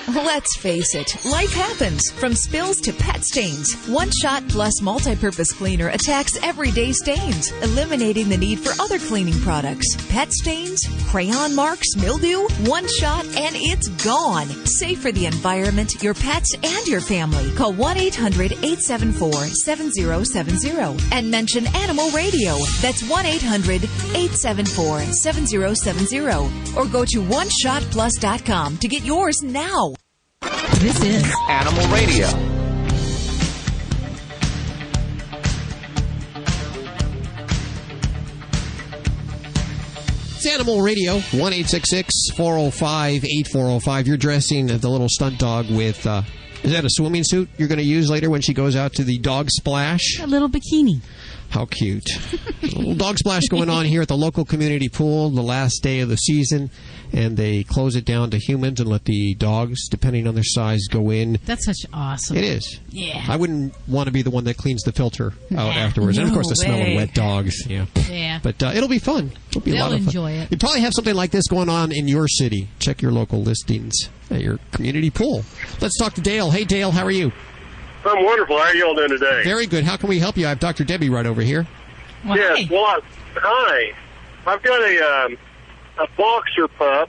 Let's face it, life happens. From spills to pet stains. One Shot Plus multi-purpose cleaner attacks everyday stains, eliminating the need for other cleaning products. Pet stains, crayon marks, mildew, One Shot, and it's gone. Safe for the environment, your pets, and your family. Call 1-800-874-7070 and mention Animal Radio. That's 1-800-874-7070. Or go to OneShotPlus.com to get yours now. This is Animal Radio. It's Animal Radio, 1-866-405-8405. You're dressing the little stunt dog with, is that a swimming suit you're going to use later when she goes out to the dog splash? a little bikini. How cute. A little dog splash going on here at the local community pool, the last day of the season, and they close it down to humans and let the dogs, depending on their size, go in. That's such awesome. It is. Yeah. I wouldn't want to be the one that cleans the filter out afterwards. And, of course, the smell of wet dogs. Yeah. But it'll be fun. It'll be a lot of fun. They'll enjoy it. You probably have something like this going on in your city. Check your local listings at your community pool. Let's talk to Dale. Hey, Dale, how are you? I'm wonderful. How are you all doing today? Very good. How can we help you? I have Dr. Debbie right over here. Well, yes. Well, hi. I've got a boxer pup.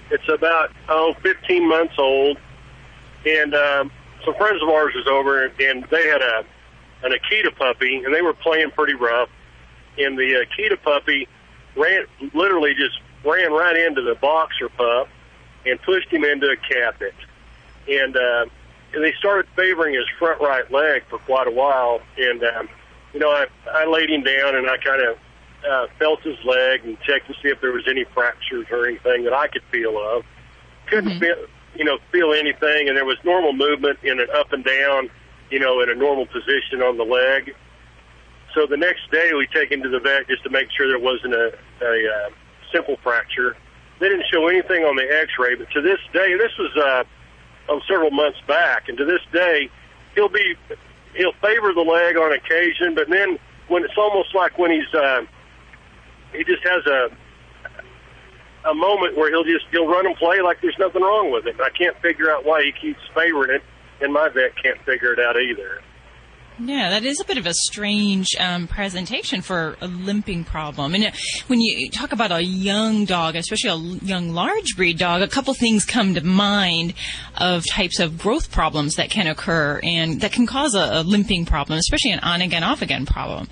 It's about 15 months old, and some friends of ours was over, and they had an Akita puppy, and they were playing pretty rough. And the Akita puppy literally just ran right into the boxer pup and pushed him into a cabinet. And they started favoring his front right leg for quite a while. And, I laid him down and I kind of felt his leg and checked to see if there was any fractures or anything that I could feel of. Couldn't feel anything. And there was normal movement in an up and down, in a normal position on the leg. So the next day we take him to the vet just to make sure there wasn't a simple fracture. They didn't show anything on the x-ray, but to this day, this was several months back, and to this day, he'll favor the leg on occasion, but then when it's almost like when he just has a moment where he'll run and play like there's nothing wrong with it. I can't figure out why he keeps favoring it, and my vet can't figure it out either. Yeah, that is a bit of a strange presentation for a limping problem. And when you talk about a young dog, especially a young large breed dog, a couple things come to mind of types of growth problems that can occur and that can cause a limping problem, especially an on-again, off-again problem.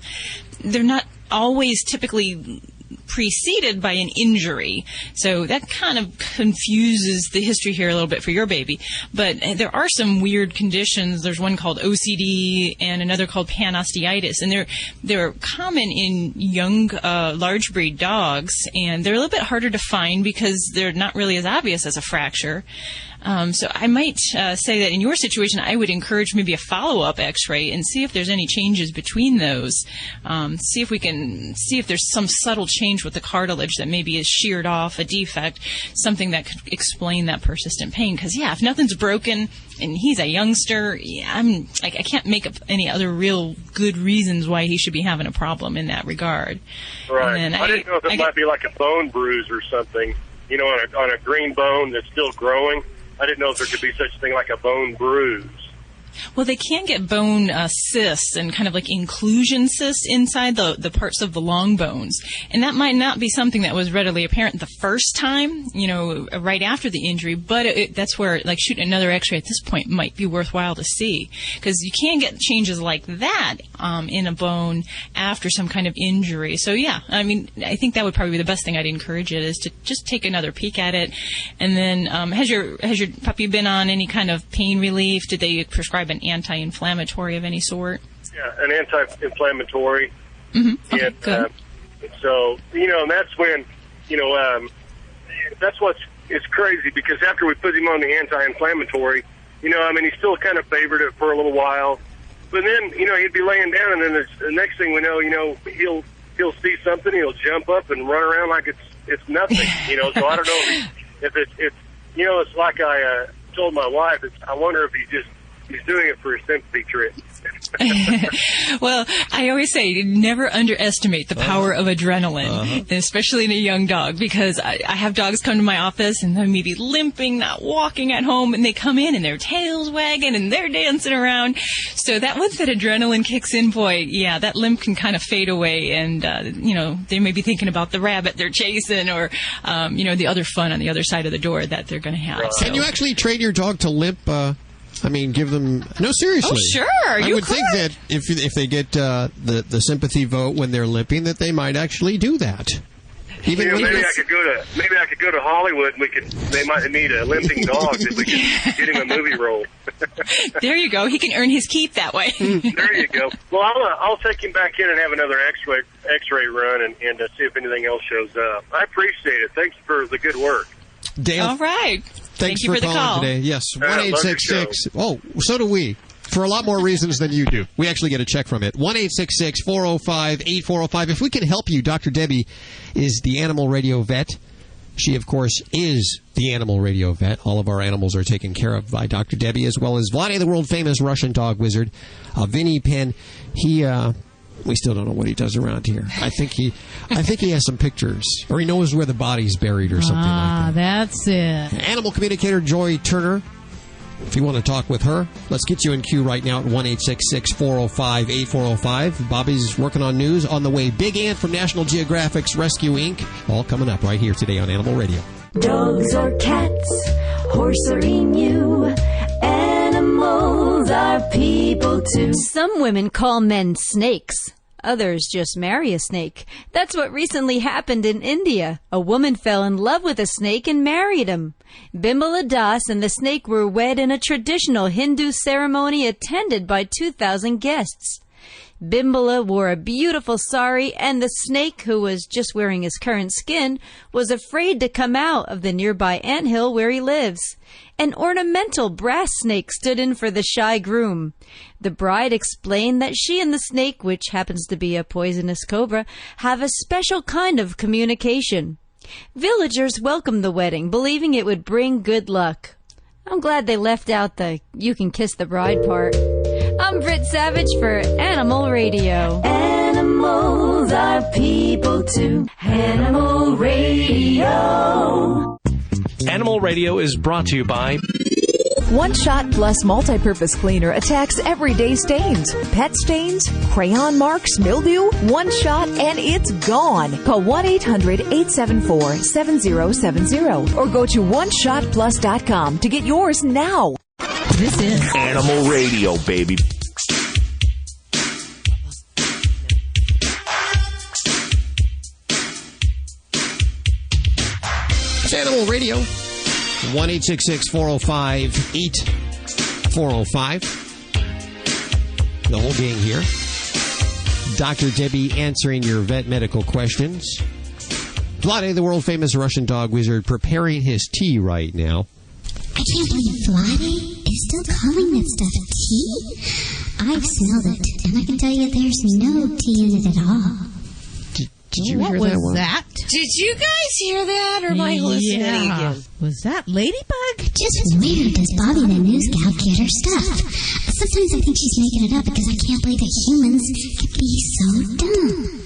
They're not always typically preceded by an injury. So that kind of confuses the history here a little bit for your baby. But there are some weird conditions. There's one called OCD and another called panosteitis, and they're common in young large breed dogs, and they're a little bit harder to find because they're not really as obvious as a fracture. So I might say that in your situation, I would encourage maybe a follow-up x-ray and see if there's any changes between those. See if there's some subtle change with the cartilage that maybe is sheared off, a defect, something that could explain that persistent pain. Because, if nothing's broken and he's a youngster, I can't make up any other real good reasons why he should be having a problem in that regard. Right. I didn't know if it might be like a bone bruise or something, on a green bone that's still growing. I didn't know if there could be such a thing like a bone bruise. Well, they can get bone cysts and kind of like inclusion cysts inside the parts of the long bones. And that might not be something that was readily apparent the first time, right after the injury. But that's where, like, shooting another x-ray at this point might be worthwhile to see. Because you can get changes like that in a bone after some kind of injury. So, I think that would probably be the best thing. I'd encourage it is to just take another peek at it. And then has your puppy been on any kind of pain relief? Did they prescribe an anti-inflammatory of any sort? Yeah, an anti-inflammatory. Mm-hmm. Okay, and, good. So, and that's when, that's it's crazy because after we put him on the anti-inflammatory, he still kind of favored it for a little while. But then, he'd be laying down, and then the next thing we know, he'll see something, he'll jump up and run around like it's nothing, So I don't know if it's it's like I told my wife, I wonder if he's doing it for a sympathy trip. Well, I always say never underestimate the power of adrenaline, especially in a young dog, because I have dogs come to my office and they may be limping, not walking at home, and they come in and their tail's wagging and they're dancing around. So that once that adrenaline kicks in, boy, that limp can kind of fade away, and they may be thinking about the rabbit they're chasing or the other fun on the other side of the door that they're going to have. Can you actually train your dog to limp? Give them... No, seriously. Oh, sure. I would think that if they get the sympathy vote when they're limping, that they might actually do that. Maybe I could go to Hollywood and they might need a limping dog if we could get him a movie role. There you go. He can earn his keep that way. There you go. Well, I'll take him back in and have another X-ray run and see if anything else shows up. I appreciate it. Thanks for the good work. Dale. All right. Thanks Thank you for the calling call today. Yes, 1-866. Oh, so do we. For a lot more reasons than you do. We actually get a check from it. 1-866-405-8405. If we can help you, Dr. Debbie is the animal radio vet. She, of course, is the animal radio vet. All of our animals are taken care of by Dr. Debbie, as well as Vlade, the world-famous Russian dog wizard. Vinny Penn, we still don't know what he does around here. I think he has some pictures, or he knows where the body's buried or something like that. That's it. Animal communicator Joy Turner. If you want to talk with her, let's get you in queue right now at 1-866-405-8405. Bobby's working on news on the way. Big Ant from National Geographic's Rescue Inc. All coming up right here today on Animal Radio. Dogs or cats, horse or emu, animals are people too. Some women call men snakes. Others just marry a snake. That's what recently happened in India. A woman fell in love with a snake and married him. Bimbala Das and the snake were wed in a traditional Hindu ceremony attended by 2,000 guests. Bimbala wore a beautiful sari, and the snake, who was just wearing his current skin, was afraid to come out of the nearby anthill where he lives. An ornamental brass snake stood in for the shy groom. The bride explained that she and the snake, which happens to be a poisonous cobra, have a special kind of communication. Villagers welcomed the wedding, believing it would bring good luck. I'm glad they left out the "you can kiss the bride" part. I'm Britt Savage for Animal Radio. Animals are people too. Animal Radio. Animal Radio is brought to you by... One Shot Plus Multi-Purpose Cleaner attacks everyday stains. Pet stains, crayon marks, mildew. One shot and it's gone. Call 1-800-874-7070 or go to oneshotplus.com to get yours now. This is Animal Radio, baby. It's Animal Radio. 1-866-405-8405. The whole gang here. Dr. Debbie answering your vet medical questions. Vlade, the world-famous Russian dog wizard, preparing his tea right now. I can't believe Vlade is still calling that stuff tea. I've smelled it, and I can tell you there's no tea in it at all. Did you hear that one? one? That? Did you guys hear that, or am I hallucinating again? Was that Ladybug? Just where does Bobby the News Gal get her stuff? Sometimes I think she's making it up because I can't believe that humans can be so dumb.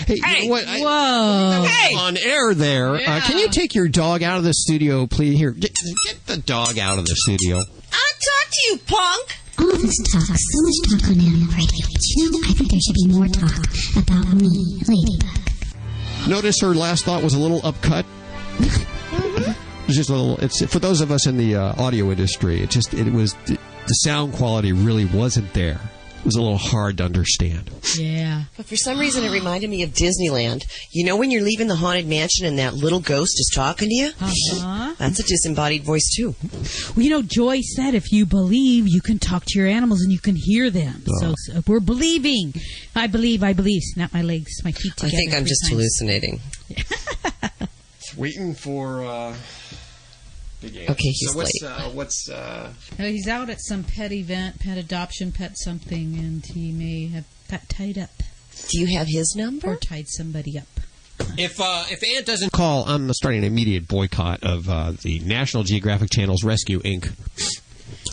Hey, you know what? Whoa. On air there. Yeah. Can you take your dog out of the studio, please? Here, get the dog out of the studio. I'll talk to you, punk. All this talk, so much talk on Animal Radio, but you know, I think there should be more talk about me, Ladybug. Notice her last thought was a little upcut. It's just a little. It's for those of us in the audio industry. The sound quality really wasn't there. It was a little hard to understand. Yeah. But for some reason, it reminded me of Disneyland. You know when you're leaving the Haunted Mansion and that little ghost is talking to you? Uh-huh. That's a disembodied voice, too. Well, you know, Joy said if you believe, you can talk to your animals and you can hear them. So we're believing. I believe. Snap my legs, my feet together. I think I'm just hallucinating. Waiting for... Okay, he's late. He's out at some pet event, pet adoption, pet something, and he may have got tied up. Do you have his number? Or tied somebody up. If Ant doesn't call, I'm starting an immediate boycott of the National Geographic Channel's Rescue Inc.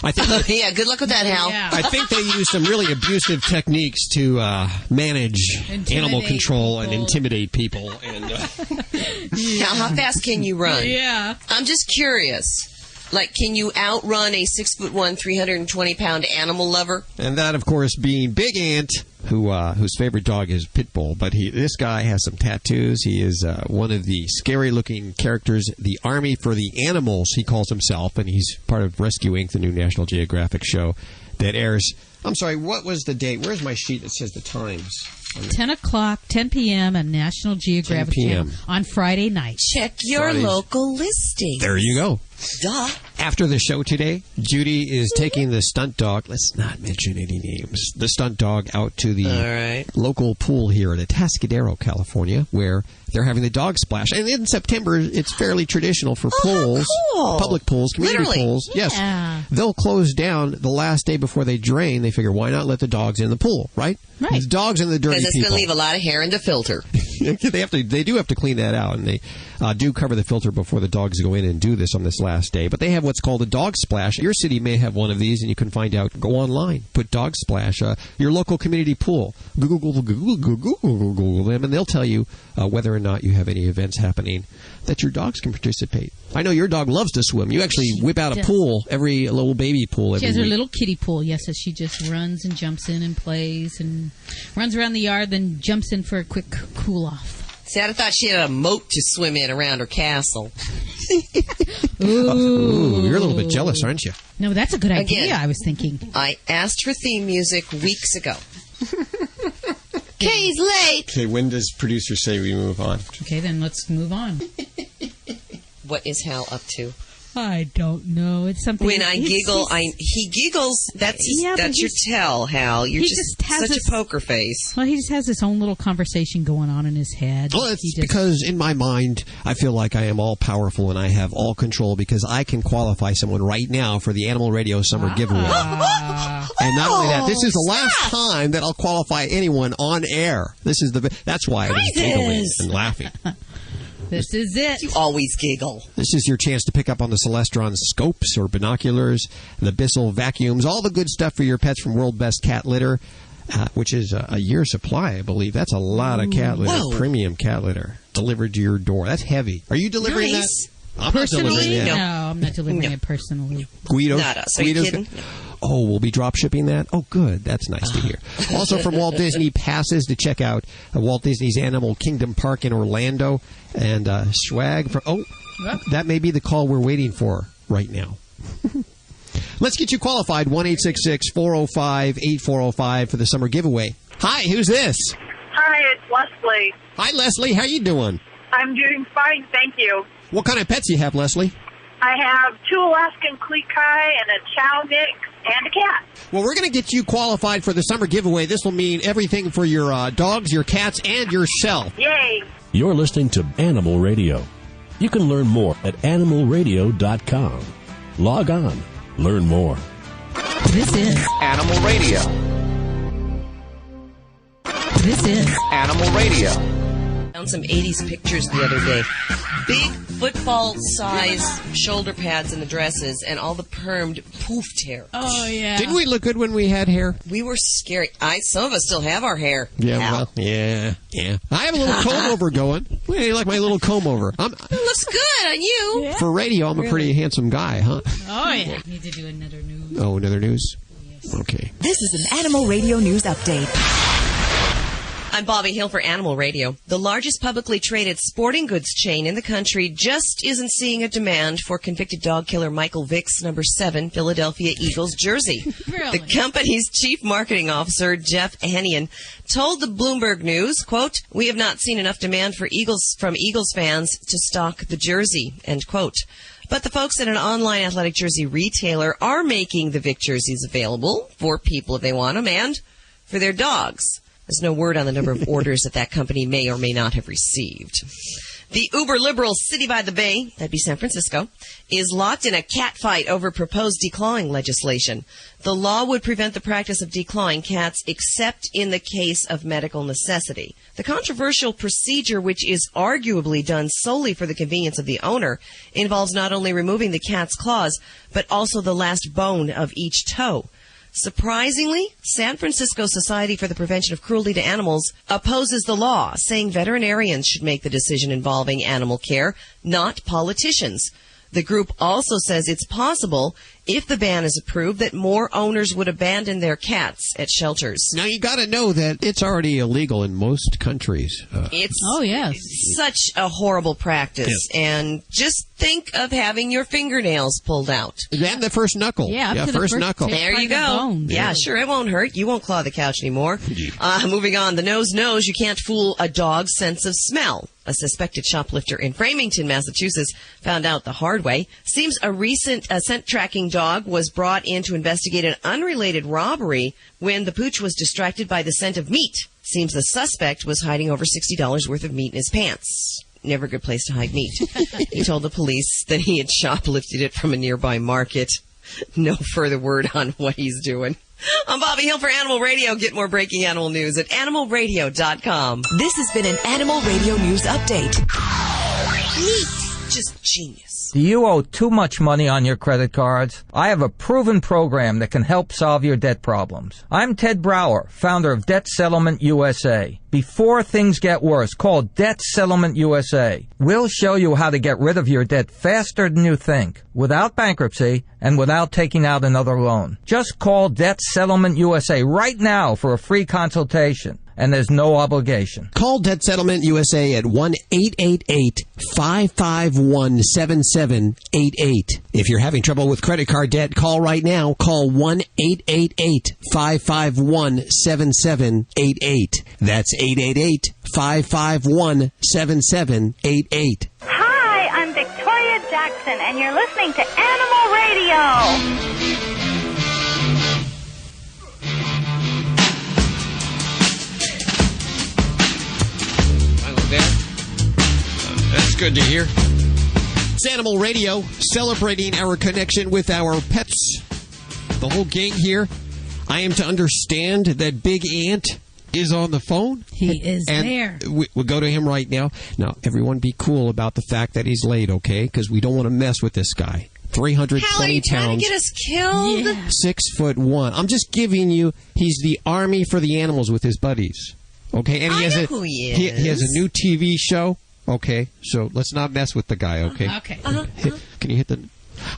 I think yeah, good luck with that, Hal. Yeah. I think they use some really abusive techniques to manage animal control and intimidate people. And Now, how fast can you run? Yeah. I'm just curious. Like, can you outrun a 6'1", 320-pound animal lover? And that, of course, being Big Ant, whose favorite dog is Pitbull. But this guy has some tattoos. He is one of the scary-looking characters, the Army for the Animals, he calls himself. And he's part of Rescue Inc., the new National Geographic show that airs. I'm sorry, what was the date? Where's my sheet that says the times? 10 o'clock, 10 p.m. on National Geographic 10 p.m. Channel on Friday night. Check your local listing. There you go. Duh. After the show today, Judy is taking the stunt dog, let's not mention any names, the stunt dog out to the local pool here at Atascadero, California, where they're having the dog splash. And in September, it's fairly traditional for pools, cool. public pools, community pools. Yeah. Yes. They'll close down the last day before they drain. They figure, why not let the dogs in the pool, right? Right. There's dogs in the dirty Because it's people. going to leave a lot of hair in the filter. They do have to clean that out, and they do cover the filter before the dogs go in and do this on this last day. But they have what's called a dog splash. Your city may have one of these, and you can find out. Go online, put dog splash. Your local community pool. Google them, and they'll tell you whether or not you have any events happening that your dogs can participate. I know your dog loves to swim. You actually whip out a pool, a little baby pool every She has her week. little kiddie pool, yes, so she just runs and jumps in and plays and runs around the yard, then jumps in for a quick cool-off. See, I thought she had a moat to swim in around her castle. Ooh. You're a little bit jealous, aren't you? No, that's a good idea, Again, I was thinking. I asked for theme music weeks ago. Okay, he's late. Okay, when does producer say we move on? Okay, then let's move on. What is Hal up to? I don't know. It's something. When I giggle, he giggles. That's your tell, Hal. You're just such a poker face. Well, he just has his own little conversation going on in his head. Well, it's because in my mind, I feel like I am all powerful and I have all control because I can qualify someone right now for the Animal Radio Summer Giveaway. And not only that, this is the last time that I'll qualify anyone on air. That's why I was giggling and laughing. This is it. You always giggle. This is your chance to pick up on the Celestron scopes or binoculars, the Bissell vacuums, all the good stuff for your pets from World Best Cat Litter, which is a year's supply, I believe. That's a lot of cat litter, premium cat litter, delivered to your door. That's heavy. Are you delivering that? I'm not delivering that. No, I'm not delivering it personally. Guido? Not us. Are you kidding? Oh, we'll be drop shipping that? Oh, good. That's nice to hear. Also from Walt Disney, passes to check out Walt Disney's Animal Kingdom Park in Orlando. And swag from... that may be the call we're waiting for right now. Let's get you qualified. 1-866-405-8405 for the summer giveaway. Hi, who's this? Hi, it's Leslie. Hi, Leslie. How you doing? I'm doing fine, thank you. What kind of pets do you have, Leslie? I have 2 Alaskan Klekai and a Chow mix and a cat. Well, we're going to get you qualified for the summer giveaway. This will mean everything for your dogs, your cats, and yourself. Yay! You're listening to Animal Radio. You can learn more at animalradio.com. Log on. Learn more. This is Animal Radio. This is Animal Radio. Found some 80s pictures the other day. Big football-size shoulder pads in the dresses and all the permed poofed hair. Oh, yeah. Didn't we look good when we had hair? We were scary. Some of us still have our hair. Yeah, now. well, yeah. I have a little comb-over going. Well, you like my little comb-over. It looks good on you. Yeah. For radio, I'm a pretty handsome guy, huh? Oh, yeah. Need to do another news. Oh, another news? Yes. Okay. This is an Animal Radio News Update. I'm Bobby Hill for Animal Radio. The largest publicly traded sporting goods chain in the country just isn't seeing a demand for convicted dog killer Michael Vick's number 7 Philadelphia Eagles jersey. Really? The company's chief marketing officer, Jeff Hennion, told the Bloomberg News, quote, "We have not seen enough demand from Eagles fans to stock the jersey," end quote. But the folks at an online athletic jersey retailer are making the Vick jerseys available for people if they want them and for their dogs. There's no word on the number of orders that company may or may not have received. The uber-liberal city by the bay, that'd be San Francisco, is locked in a catfight over proposed declawing legislation. The law would prevent the practice of declawing cats except in the case of medical necessity. The controversial procedure, which is arguably done solely for the convenience of the owner, involves not only removing the cat's claws, but also the last bone of each toe. Surprisingly, San Francisco Society for the Prevention of Cruelty to Animals opposes the law, saying veterinarians should make the decision involving animal care, not politicians. The group also says it's possible, if the ban is approved, that more owners would abandon their cats at shelters. Now, you got to know that it's already illegal in most countries. It's such a horrible practice. Yes. And just think of having your fingernails pulled out. And the first knuckle. Yeah, up to the first knuckle. There you go. Yeah, sure, it won't hurt. You won't claw the couch anymore. Moving on, the nose knows you can't fool a dog's sense of smell. A suspected shoplifter in Framingham, Massachusetts, found out the hard way. Seems a recent scent tracking dog was brought in to investigate an unrelated robbery when the pooch was distracted by the scent of meat. Seems the suspect was hiding over $60 worth of meat in his pants. Never a good place to hide meat. He told the police that he had shoplifted it from a nearby market. No further word on what he's doing. I'm Bobby Hill for Animal Radio. Get more breaking animal news at animalradio.com. This has been an Animal Radio News Update. Neat. Just genius. Do you owe too much money on your credit cards? I have a proven program that can help solve your debt problems. I'm Ted Brower, founder of Debt Settlement USA. Before things get worse, call Debt Settlement USA. We'll show you how to get rid of your debt faster than you think, without bankruptcy and without taking out another loan. Just call Debt Settlement USA right now for a free consultation. And there's no obligation. Call Debt Settlement USA at 1-888-551-7788. If you're having trouble with credit card debt, call right now. Call 1-888-551-7788. That's 888-551-7788. Hi, I'm Victoria Jackson, and you're listening to Animal Radio. That's good to hear. It's Animal Radio, celebrating our connection with our pets. The whole gang here. I am to understand that Big Ant is on the phone. He is there. We'll go to him right now. Now, everyone be cool about the fact that he's late, okay? Because we don't want to mess with this guy. 320 Hal, are you pounds. trying to get us killed? Yeah. 6'1". I'm just giving you, he's the army for the animals with his buddies. Okay, and he has who he is. He has a new TV show. Okay, so let's not mess with the guy. Okay. Okay. Can you hit the?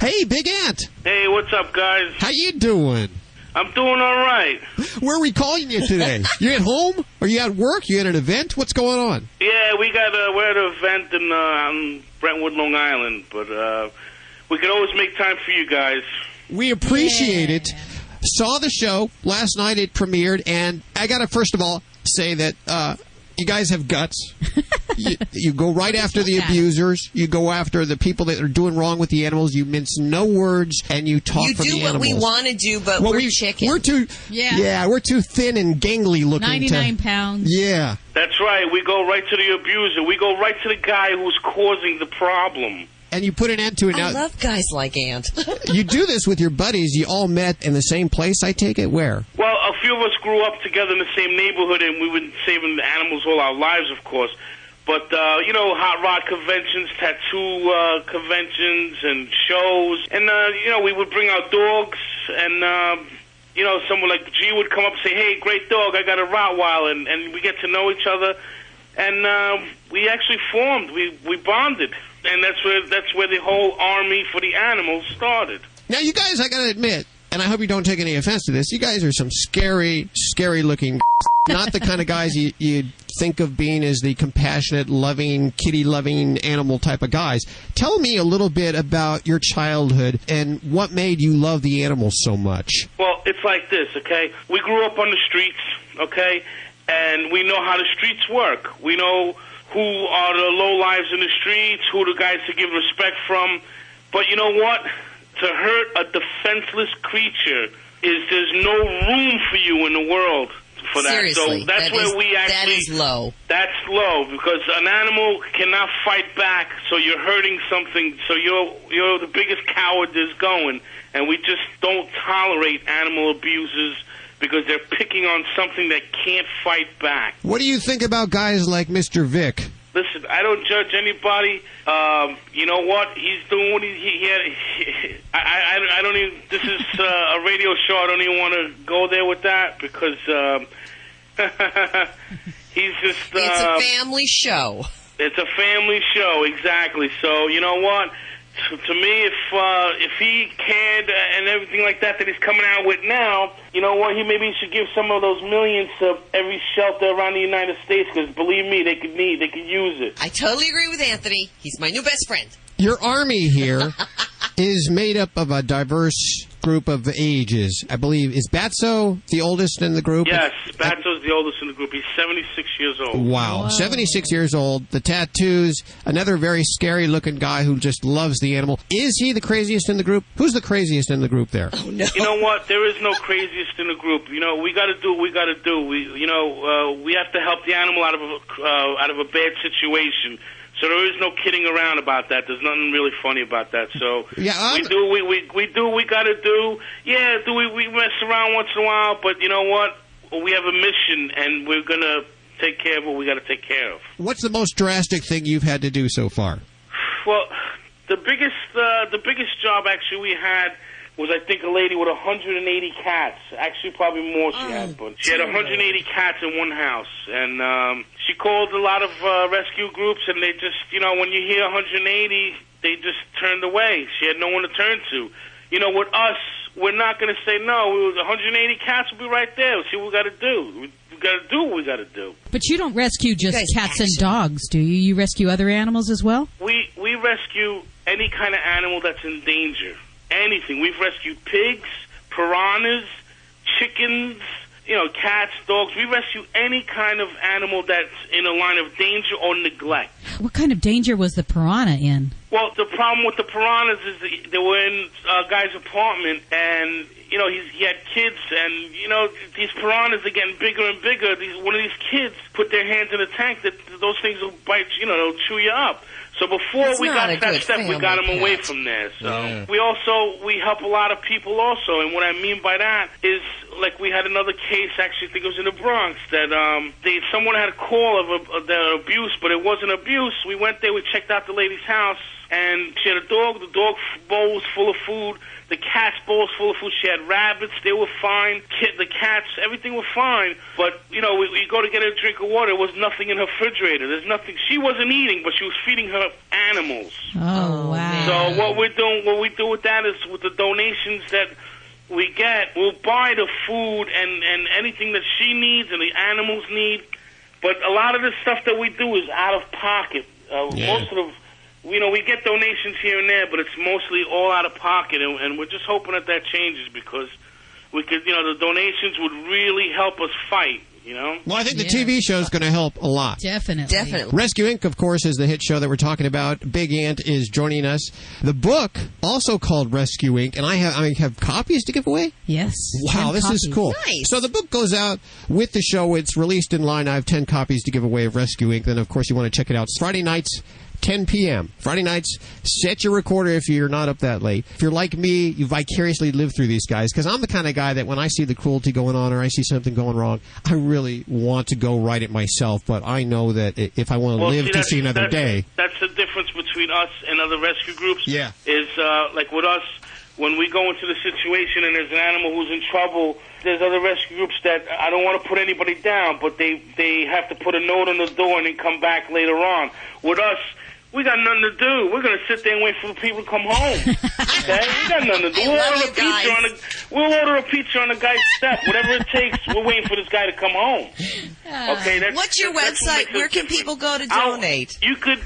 Hey, Big Ant. Hey, what's up, guys? How you doing? I'm doing all right. Where are we calling you today? You at home? Are you at work? You at an event? What's going on? Yeah, we're at an event in Brentwood, Long Island, but we can always make time for you guys. We appreciate it. Saw the show last night. It premiered, and I got to first of all say that You guys have guts. You go right after the abusers. You go after the people that are doing wrong with the animals. You mince no words, and you talk for the animals. You do what we want to do, but we're chicken. We're too we're too thin and gangly looking. 99 pounds. Yeah. That's right. We go right to the abuser. We go right to the guy who's causing the problem. And you put an end to it. Now, I love guys like Ant. You do this with your buddies. You all met in the same place, I take it? Where? Well, a few of us grew up together in the same neighborhood, and we've been saving the animals all our lives, of course. But, hot rod conventions, tattoo conventions, and shows. And, we would bring our dogs, and, someone like G would come up and say, hey, great dog, I got a Rottweiler, and we get to know each other. And we actually formed. We bonded. And that's where the whole army for the animals started. Now, you guys, I got to admit, and I hope you don't take any offense to this, you guys are some scary, scary-looking not the kind of guys you'd think of being as the compassionate, loving, kitty-loving animal type of guys. Tell me a little bit about your childhood and what made you love the animals so much. Well, it's like this, okay? We grew up on the streets, okay? And we know how the streets work. We know who are the lowlives in the streets, who are the guys to give respect from. But you know what? To hurt a defenseless creature there's no room for you in the world for that. Seriously, so that's where we actually... That is low. That's low, because an animal cannot fight back, so you're hurting something, so you're the biggest coward there's going. And we just don't tolerate animal abusers because they're picking on something that can't fight back. What do you think about guys like Mr. Vick? Listen, I don't judge anybody. You know what? He's doing what I don't even... This is a radio show. I don't even want to go there with that because he's just... it's a family show. It's a family show, exactly. So, you know what? To me, if he can and everything like that he's coming out with now, you know what? Maybe should give some of those millions to every shelter around the United States, because believe me, they could use it. I totally agree with Anthony. He's my new best friend. Your army here is made up of a diverse group of ages. I believe, is Batso the oldest in the group? Yes, Batso's the oldest in the group. He's 76 years old. Wow. Whoa. 76 years old. The tattoos, another very scary-looking guy who just loves the animal. Is he the craziest in the group? Who's the craziest in the group there? Oh, no. You know what? There is no craziest in the group. You know, we got to do what we got to do. We have to help the animal out of a bad situation. So there is no kidding around about that. There's nothing really funny about that. So we do what we got to do. Yeah, we mess around once in a while, but you know what? We have a mission, and we're going to take care of what we got to take care of. What's the most drastic thing you've had to do so far? Well, the biggest job actually we had was, I think, a lady with 180 cats. Actually, probably more she had, but she had 180 cats in one house. And she called a lot of rescue groups, and they just, when you hear 180, they just turned away. She had no one to turn to. With us, we're not going to say no. 180 cats will be right there. We'll see what we got to do. We got to do what we got to do. But you don't rescue just cats and dogs, do you? You rescue other animals as well? We rescue any kind of animal that's in danger. Anything. We've rescued pigs, piranhas, chickens, cats, dogs. We rescue any kind of animal that's in a line of danger or neglect. What kind of danger was the piranha in? Well, the problem with the piranhas is they were in a guy's apartment, and, he had kids, and, these piranhas are getting bigger and bigger. One of these kids put their hands in a tank, that those things will bite, they'll chew you up. So before we got to that step, we got them away from there. So we help a lot of people also, and what I mean by that is, like, we had another case, actually, I think it was in the Bronx, that someone had a call of the abuse, but it wasn't abuse. We went there, we checked out the lady's house, and she had a dog. The dog bowl was full of food. The cat's bowl was full of food. She had rabbits. They were fine. The cats, everything was fine. But, we go to get her a drink of water. There was nothing in her refrigerator. There's nothing. She wasn't eating, but she was feeding her animals. Oh, wow. So what we do with that is, with the donations that we get, we'll buy the food and anything that she needs and the animals need. But a lot of the stuff that we do is out of pocket. Most of the... we get donations here and there, but it's mostly all out of pocket, and we're just hoping that changes, because we could, the donations would really help us fight, You know? Well, I think the TV show is going to help a lot. Definitely. Rescue Inc., of course, is the hit show that we're talking about. Big Ant is joining us. The book, also called Rescue Inc., and I have copies to give away? Yes. Wow, this is cool. Nice. So the book goes out with the show. It's released in line. I have 10 copies to give away of Rescue Inc. Then, of course, you want to check it out. It's Friday nights, 10 p.m. Friday nights, set your recorder if you're not up that late. If you're like me, you vicariously live through these guys, because I'm the kind of guy that when I see the cruelty going on or I see something going wrong, I really want to go write it myself, but I know that if I want to live to see another day... That's the difference between us and other rescue groups. Yeah. Is, like with us, when we go into the situation and there's an animal who's in trouble, there's other rescue groups that I don't want to put anybody down, but they have to put a note on the door and then come back later on. With us, we got nothing to do. We're going to sit there and wait for the people to come home. Okay? We got nothing to do. We'll order a pizza on the guy's step. Whatever it takes, we're waiting for this guy to come home. Okay? What's your website? Where can people go to donate? You could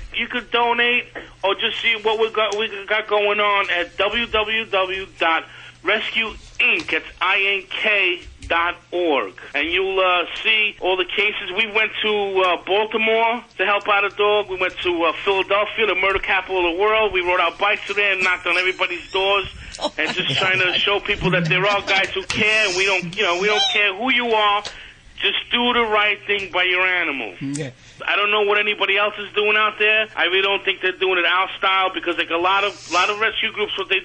donate or just see what we got going on at www.rescueinc. That's INK.org. And you'll see all the cases. We went to Baltimore to help out a dog. We went to Philadelphia, the murder capital of the world. We rode our bikes there and knocked on everybody's doors and just trying to show people that there are guys who care. We don't care who you are. Just do the right thing by your animal. Yeah. I don't know what anybody else is doing out there. I really don't think they're doing it our style, because like a lot of rescue groups, what they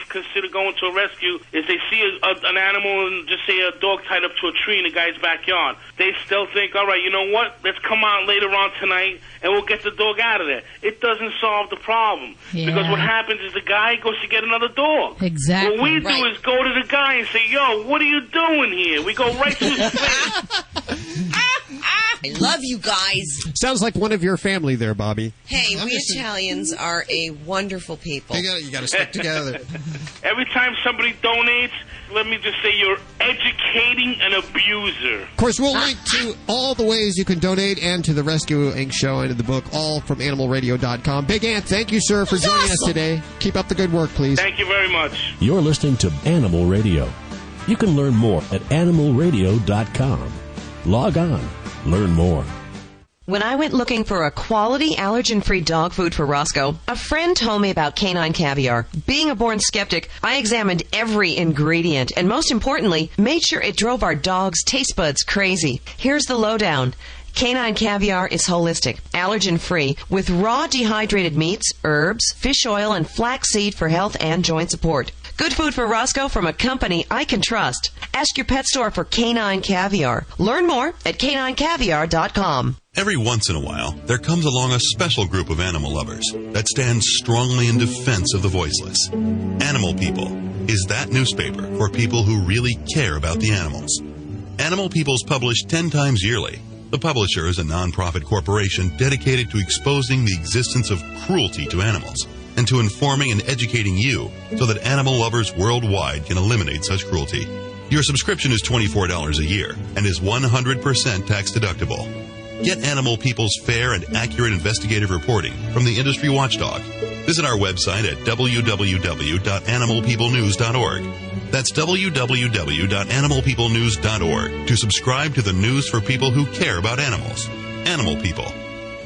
consider going to a rescue is they see an animal and just say a dog tied up to a tree in the guy's backyard. They still think, all right, you know what? Let's come out later on tonight and we'll get the dog out of there. It doesn't solve the problem. Yeah. Because what happens is the guy goes to get another dog. Exactly. What we do is go to the guy and say, yo, what are you doing here? We go right to his face. I love you guys. Sounds like one of your family there, Bobby. Hey, we Italians are a wonderful people. You got to stick together. Every time somebody donates, let me just say you're educating an abuser. Of course, we'll link to all the ways you can donate and to the Rescue Inc. show and to the book, all from animalradio.com. Big Ant, thank you, sir, for joining us today. Keep up the good work, please. Thank you very much. You're listening to Animal Radio. You can learn more at animalradio.com. Log on. Learn more. When I went looking for a quality allergen-free dog food for Roscoe, a friend told me about canine caviar. Being a born skeptic, I examined every ingredient and, most importantly, made sure it drove our dog's taste buds crazy. Here's the lowdown. Canine caviar is holistic, allergen-free, with raw dehydrated meats, herbs, fish oil, and flaxseed for health and joint support. Good food for Roscoe from a company I can trust. Ask your pet store for canine caviar. Learn more at caninecaviar.com. Every once in a while, there comes along a special group of animal lovers that stands strongly in defense of the voiceless. Animal People is that newspaper for people who really care about the animals. Animal People is published 10 times yearly. The publisher is a nonprofit corporation dedicated to exposing the existence of cruelty to animals and to informing and educating you so that animal lovers worldwide can eliminate such cruelty. Your subscription is $24 a year and is 100% tax deductible. Get Animal People's fair and accurate investigative reporting from the industry watchdog. Visit our website at www.animalpeoplenews.org. That's www.animalpeoplenews.org to subscribe to the news for people who care about animals. Animal People.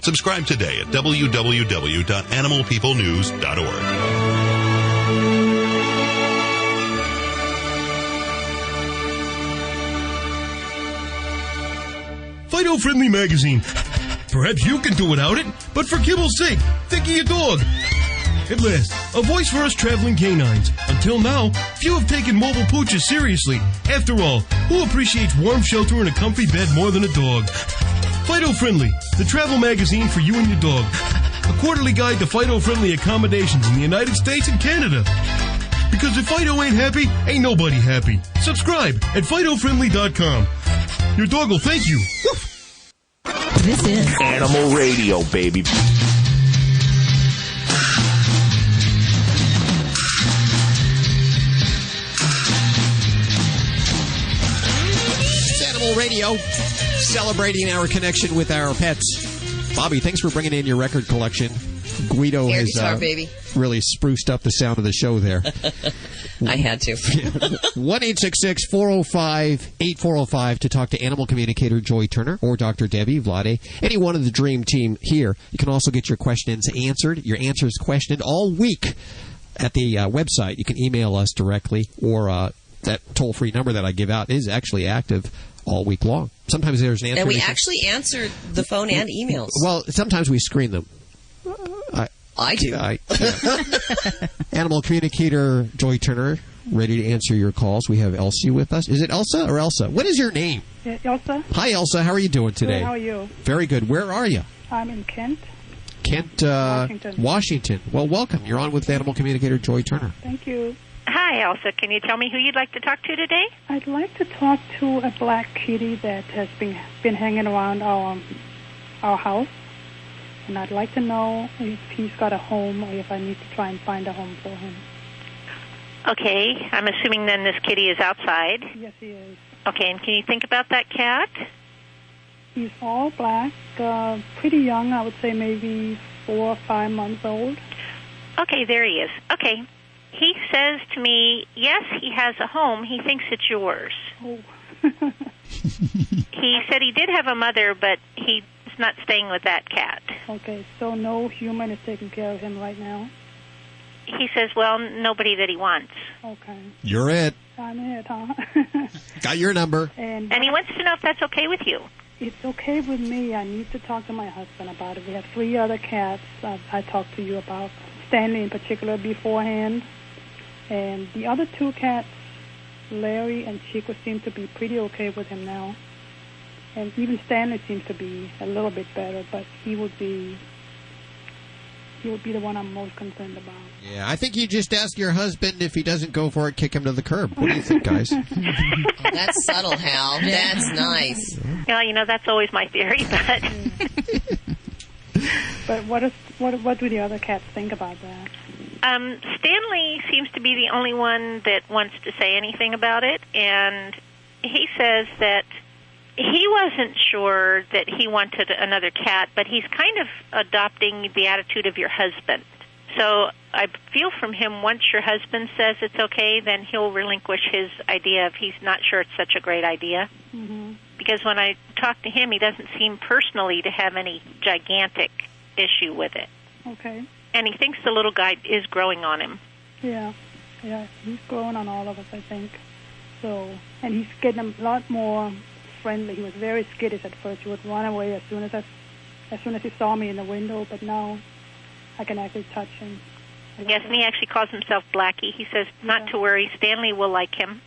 Subscribe today at www.animalpeoplenews.org. Fido-Friendly Magazine. Perhaps you can do without it, but for kibble's sake, think of your dog. At last, a voice for us traveling canines. Until now, few have taken mobile pooches seriously. After all, who appreciates warm shelter and a comfy bed more than a dog? Fido-Friendly, the travel magazine for you and your dog. A quarterly guide to Fido-Friendly accommodations in the United States and Canada. Because if Fido ain't happy, ain't nobody happy. Subscribe at FidoFriendly.com. Your dog will thank you. This is Animal Radio, baby. It's Animal Radio, celebrating our connection with our pets. Bobby, thanks for bringing in your record collection. Guido Air has guitar, baby. really spruced up the sound of the show there. I had to. 1-866-405-8405 to talk to animal communicator Joy Turner or Dr. Debbie Vlade, any one of the dream team here. You can also get your questions answered, your answers questioned all week at the website. You can email us directly, or that toll-free number that I give out is actually active all week long. Sometimes there's an answer. And we actually answer the phone and emails. Well, sometimes we screen them. I do. Animal communicator Joy Turner, ready to answer your calls. We have Elsie with us. Is it Elsa or Elsa? What is your name? Elsa. Hi, Elsa. How are you doing today? Good, how are you? Very good. Where are you? I'm in Kent. Kent, Washington. Washington. Well, welcome. You're on with animal communicator Joy Turner. Thank you. Hi, Elsa. Can you tell me who you'd like to talk to today? I'd like to talk to a black kitty that has been hanging around our house. And I'd like to know if he's got a home or if I need to try and find a home for him. Okay. I'm assuming then this kitty is outside. Yes, he is. Okay. And can you think about that cat? He's all black, pretty young. I would say maybe 4 or 5 months old. Okay, there he is. Okay. He says to me, yes, he has a home. He thinks it's yours. Oh. He said he did have a mother, but he's not staying with that cat. Okay, so no human is taking care of him right now? He says, well, nobody that he wants. Okay. You're it. I'm it, huh? Got your number. And he wants to know if that's okay with you. It's okay with me. I need to talk to my husband about it. We have 3 other cats I talked to you about, Stanley in particular beforehand. And the other 2 cats, Larry and Chico, seem to be pretty okay with him now. And even Stanley seems to be a little bit better, but he would be the one I'm most concerned about. Yeah, I think you just ask your husband. If he doesn't go for it, kick him to the curb. What do you think, guys? That's subtle, Hal. That's nice. Well, that's always my theory, but... But what do the other cats think about that? Stanley seems to be the only one that wants to say anything about it, and he says that he wasn't sure that he wanted another cat, but he's kind of adopting the attitude of your husband. So I feel from him, once your husband says it's okay, then he'll relinquish his idea if he's not sure it's such a great idea. Mm-hmm. Because when I talk to him, he doesn't seem personally to have any gigantic issue with it. Okay. And he thinks the little guy is growing on him. Yeah, he's growing on all of us, I think. So, and he's getting a lot more friendly. He was very skittish at first. He would run away as soon as he saw me in the window, but now I can actually touch him. Yes, and he actually calls himself Blackie. He says not to worry, Stanley will like him.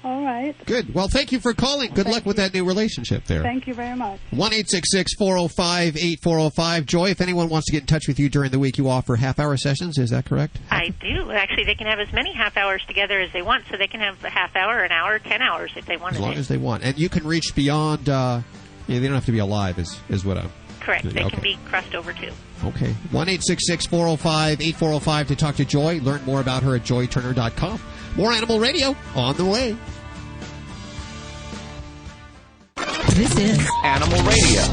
All right. Good. Well, thank you for calling. Good luck with that new relationship there. Thank you very much. 1-866-405-8405. Joy, if anyone wants to get in touch with you during the week, you offer half-hour sessions. Is that correct? I do. Actually, they can have as many half hours together as they want, so they can have a half hour, an hour, 10 hours if they want to. As long as they want. And you can reach beyond, they don't have to be alive is what I'm... Correct. They can be crossed over, too. Okay. 1-866-405-8405 to talk to Joy. Learn more about her at joyturner.com. More Animal Radio on the way. This is Animal Radio.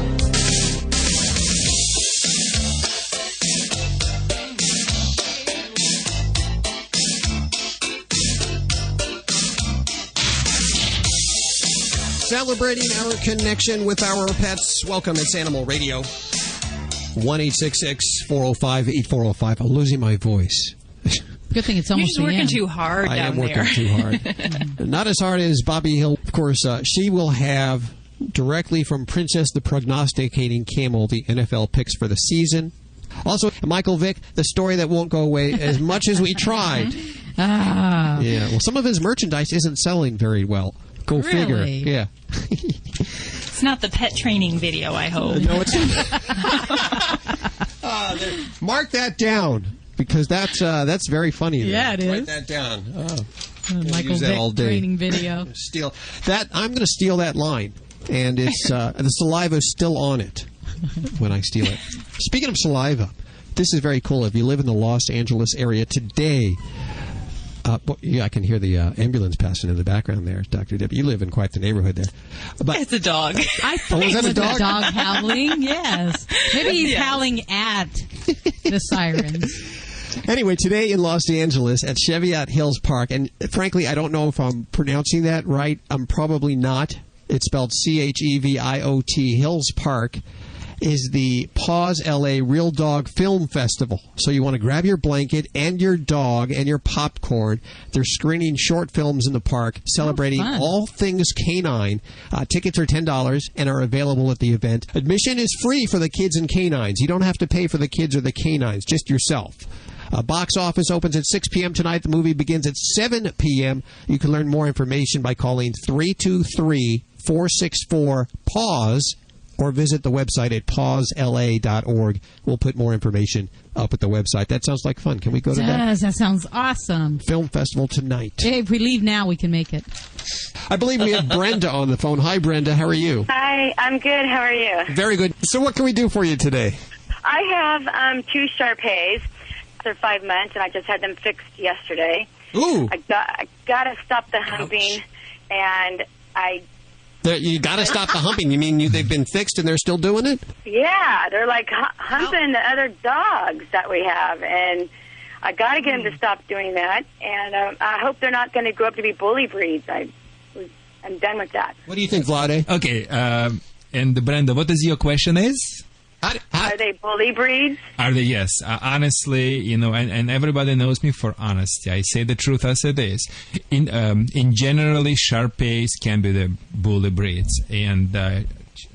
Celebrating our connection with our pets. Welcome, it's Animal Radio. 1-866-405-8405. I'm losing my voice. Good thing it's almost You're just working too hard I down am working there. too hard. Not as hard as Bobby Hill. Of course, she will have, directly from Princess the Prognosticating Camel, the NFL picks for the season. Also, Michael Vick, the story that won't go away as much as we tried. Yeah, well, some of his merchandise isn't selling very well. Go figure. Yeah. It's not the pet training video, I hope. No, it's not. Mark that down, because that's very funny. Yeah, it is. Write that down. Michael use that Vick all day. training video. Steal that. I'm going to steal that line, and it's the saliva is still on it when I steal it. Speaking of saliva, this is very cool. If you live in the Los Angeles area today, Yeah, I can hear the ambulance passing in the background there, Dr. Debbie. You live in quite the neighborhood there. But it's a dog. I thought was that it a was dog? a dog howling. Yes. Maybe he's Yes. howling at the sirens. Anyway, today in Los Angeles at Cheviot Hills Park, and frankly, I don't know if I'm pronouncing that right. I'm probably not. It's spelled Cheviot, Hills Park, is the Paws LA Real Dog Film Festival. So you want to grab your blanket and your dog and your popcorn. They're screening short films in the park, celebrating all things canine. Tickets are $10 and are available at the event. Admission is free for the kids and canines. You don't have to pay for the kids or the canines, just yourself. Box office opens at 6 p.m. tonight. The movie begins at 7 p.m. You can learn more information by calling 323-464-PAWS or visit the website at pawsla.org. We'll put more information up at the website. That sounds like fun. Can we go to that? That sounds awesome. Film festival tonight. Hey, if we leave now, we can make it. I believe we have Brenda on the phone. Hi, Brenda. How are you? Hi, I'm good. How are you? Very good. So what can we do for you today? I have 2 Shar-Peis. They're 5 months, and I just had them fixed yesterday. Ooh. I got to stop the humping, and You got to stop the humping. You mean they've been fixed and they're still doing it? Yeah, they're like humping the other dogs that we have, and I got to get them to stop doing that. And I hope they're not going to grow up to be bully breeds. I'm done with that. What do you think, Vlade? Okay, and Brenda, what is your question is? Are they bully breeds? Are they? Yes. Honestly, and everybody knows me for honesty. I say the truth as it is. In generally, Shar-Peis can be the bully breeds, and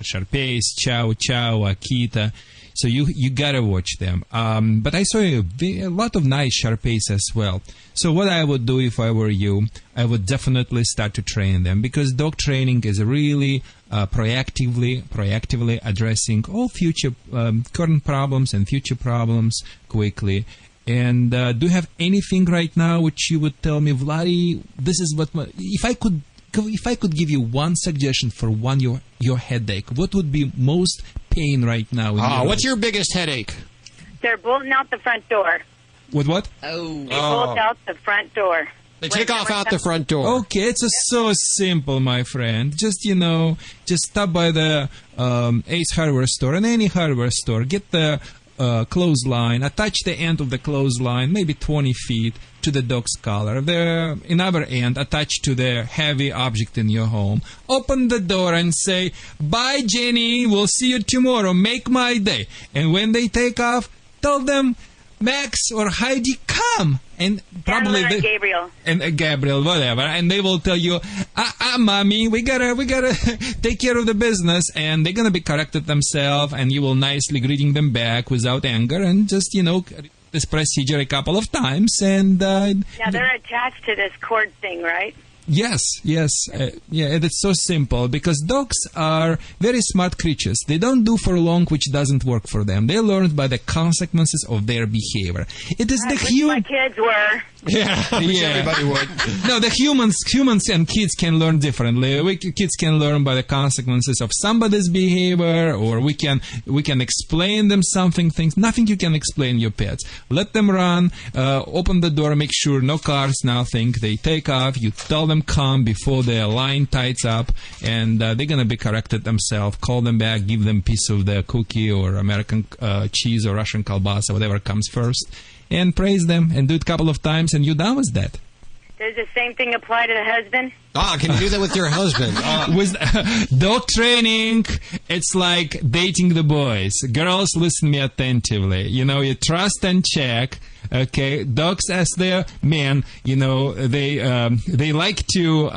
Shar-Peis, Chow Chow, Akita. So you gotta watch them. But I saw a lot of nice Shar-Peis as well. So what I would do if I were you, I would definitely start to train them, because dog training is really proactively addressing all future current problems and future problems quickly. And do you have anything right now which you would tell me, Vladi? This is what if I could give you one suggestion for your headache, what would be most pain right now? What's your biggest headache? They're bolting out the front door. What? They bolt out the front door. They take off out the front door. Okay, it's so simple, my friend. Just stop by the Ace Hardware store and any hardware store. Get the clothesline, attach the end of the clothesline, maybe 20 feet, to the dog's collar. The another end attached to the heavy object in your home. Open the door and say, "Bye, Jenny. We'll see you tomorrow. Make my day." And when they take off, tell them, "Max or Heidi, come." And probably Gabriel. And Gabriel, whatever, and they will tell you, "Mommy, we gotta take care of the business," and they're gonna be corrected themselves, and you will nicely greeting them back without anger, and just this procedure a couple of times, and now they're attached to this cord thing, right? Yes. It's so simple, because dogs are very smart creatures. They don't do for long which doesn't work for them. They learn by the consequences of their behavior. It is the my kids were. Yeah, everybody would. No, the humans and kids can learn differently. Kids can learn by the consequences of somebody's behavior, or we can explain them things. Nothing you can explain your pets. Let them run. Open the door. Make sure no cars, nothing. They take off. You tell them come before the line tightens up, and they're gonna be corrected themselves. Call them back. Give them a piece of the cookie or American cheese or Russian kielbasa, whatever comes first. And praise them, and do it a couple of times, and you're done with that. Does the same thing apply to the husband? Can you do that with your husband? With dog training, it's like dating the boys. Girls, listen me attentively. You trust and check. Okay, dogs as their men, they like to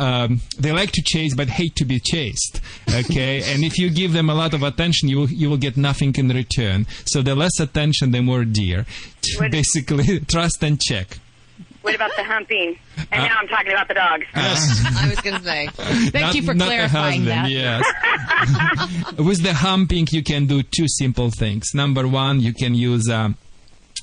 chase but hate to be chased. Okay, and if you give them a lot of attention, you will get nothing in return. So the less attention, the more dear. Basically, trust and check. What about the humping? And now I'm talking about the dogs. I was going to say. Thank you for clarifying that. Yes. With the humping, you can do 2 simple things. Number 1, you can use,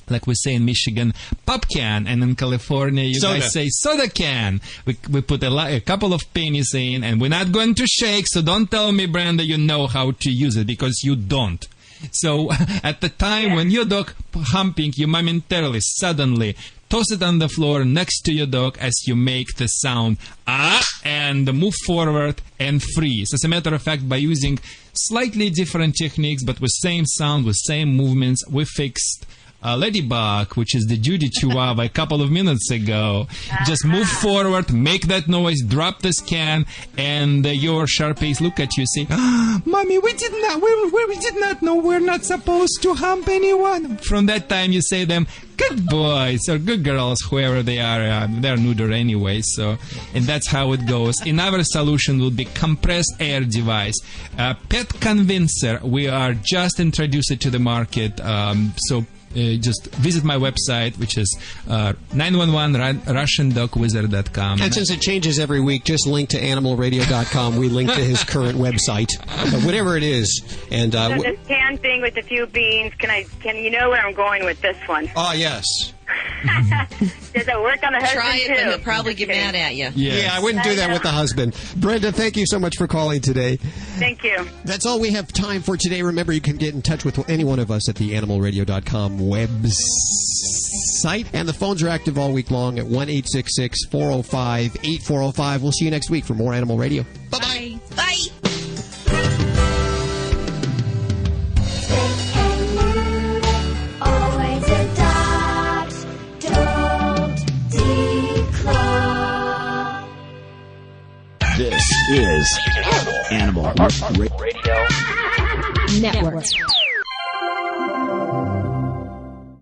like we say in Michigan, pop can, and in California, you guys say soda can. We put a couple of pennies in, and we're not going to shake, so don't tell me, Brenda, you know how to use it, because you don't. So at the time when your dog humping, you momentarily, suddenly toss it on the floor next to your dog as you make the sound and move forward and freeze. As a matter of fact, by using slightly different techniques but with same sound, with same movements, we fixed Ladybug, which is the Judy Chihuahua, a couple of minutes ago. Just move forward, make that noise, drop the scan, and your Sharpies look at you saying, Mommy, we did not know we're not supposed to hump anyone. From that time, you say them, good boys or good girls, whoever they are, they're neuter anyway. So, and that's how it goes. Another solution will be compressed air device. Pet Convincer, we are just introduced it to the market. Just visit my website, which is 911russiandogwizard.com. And since it changes every week, just link to animalradio.com. We link to his current website, whatever it is. And so this can thing with a few beans, can you know where I'm going with this one? Oh, yes. Does it work on the husband Try it, too? and he'll probably get mad at you. Yeah, I wouldn't do that with the husband. Brenda, thank you so much for calling today. Thank you. That's all we have time for today. Remember, you can get in touch with any one of us at the animalradio.com website. And the phones are active all week long at 1-866-405-8405. We'll see you next week for more Animal Radio. Bye-bye. Bye. Always adopt, don't declaw. This is Animal Radio Network.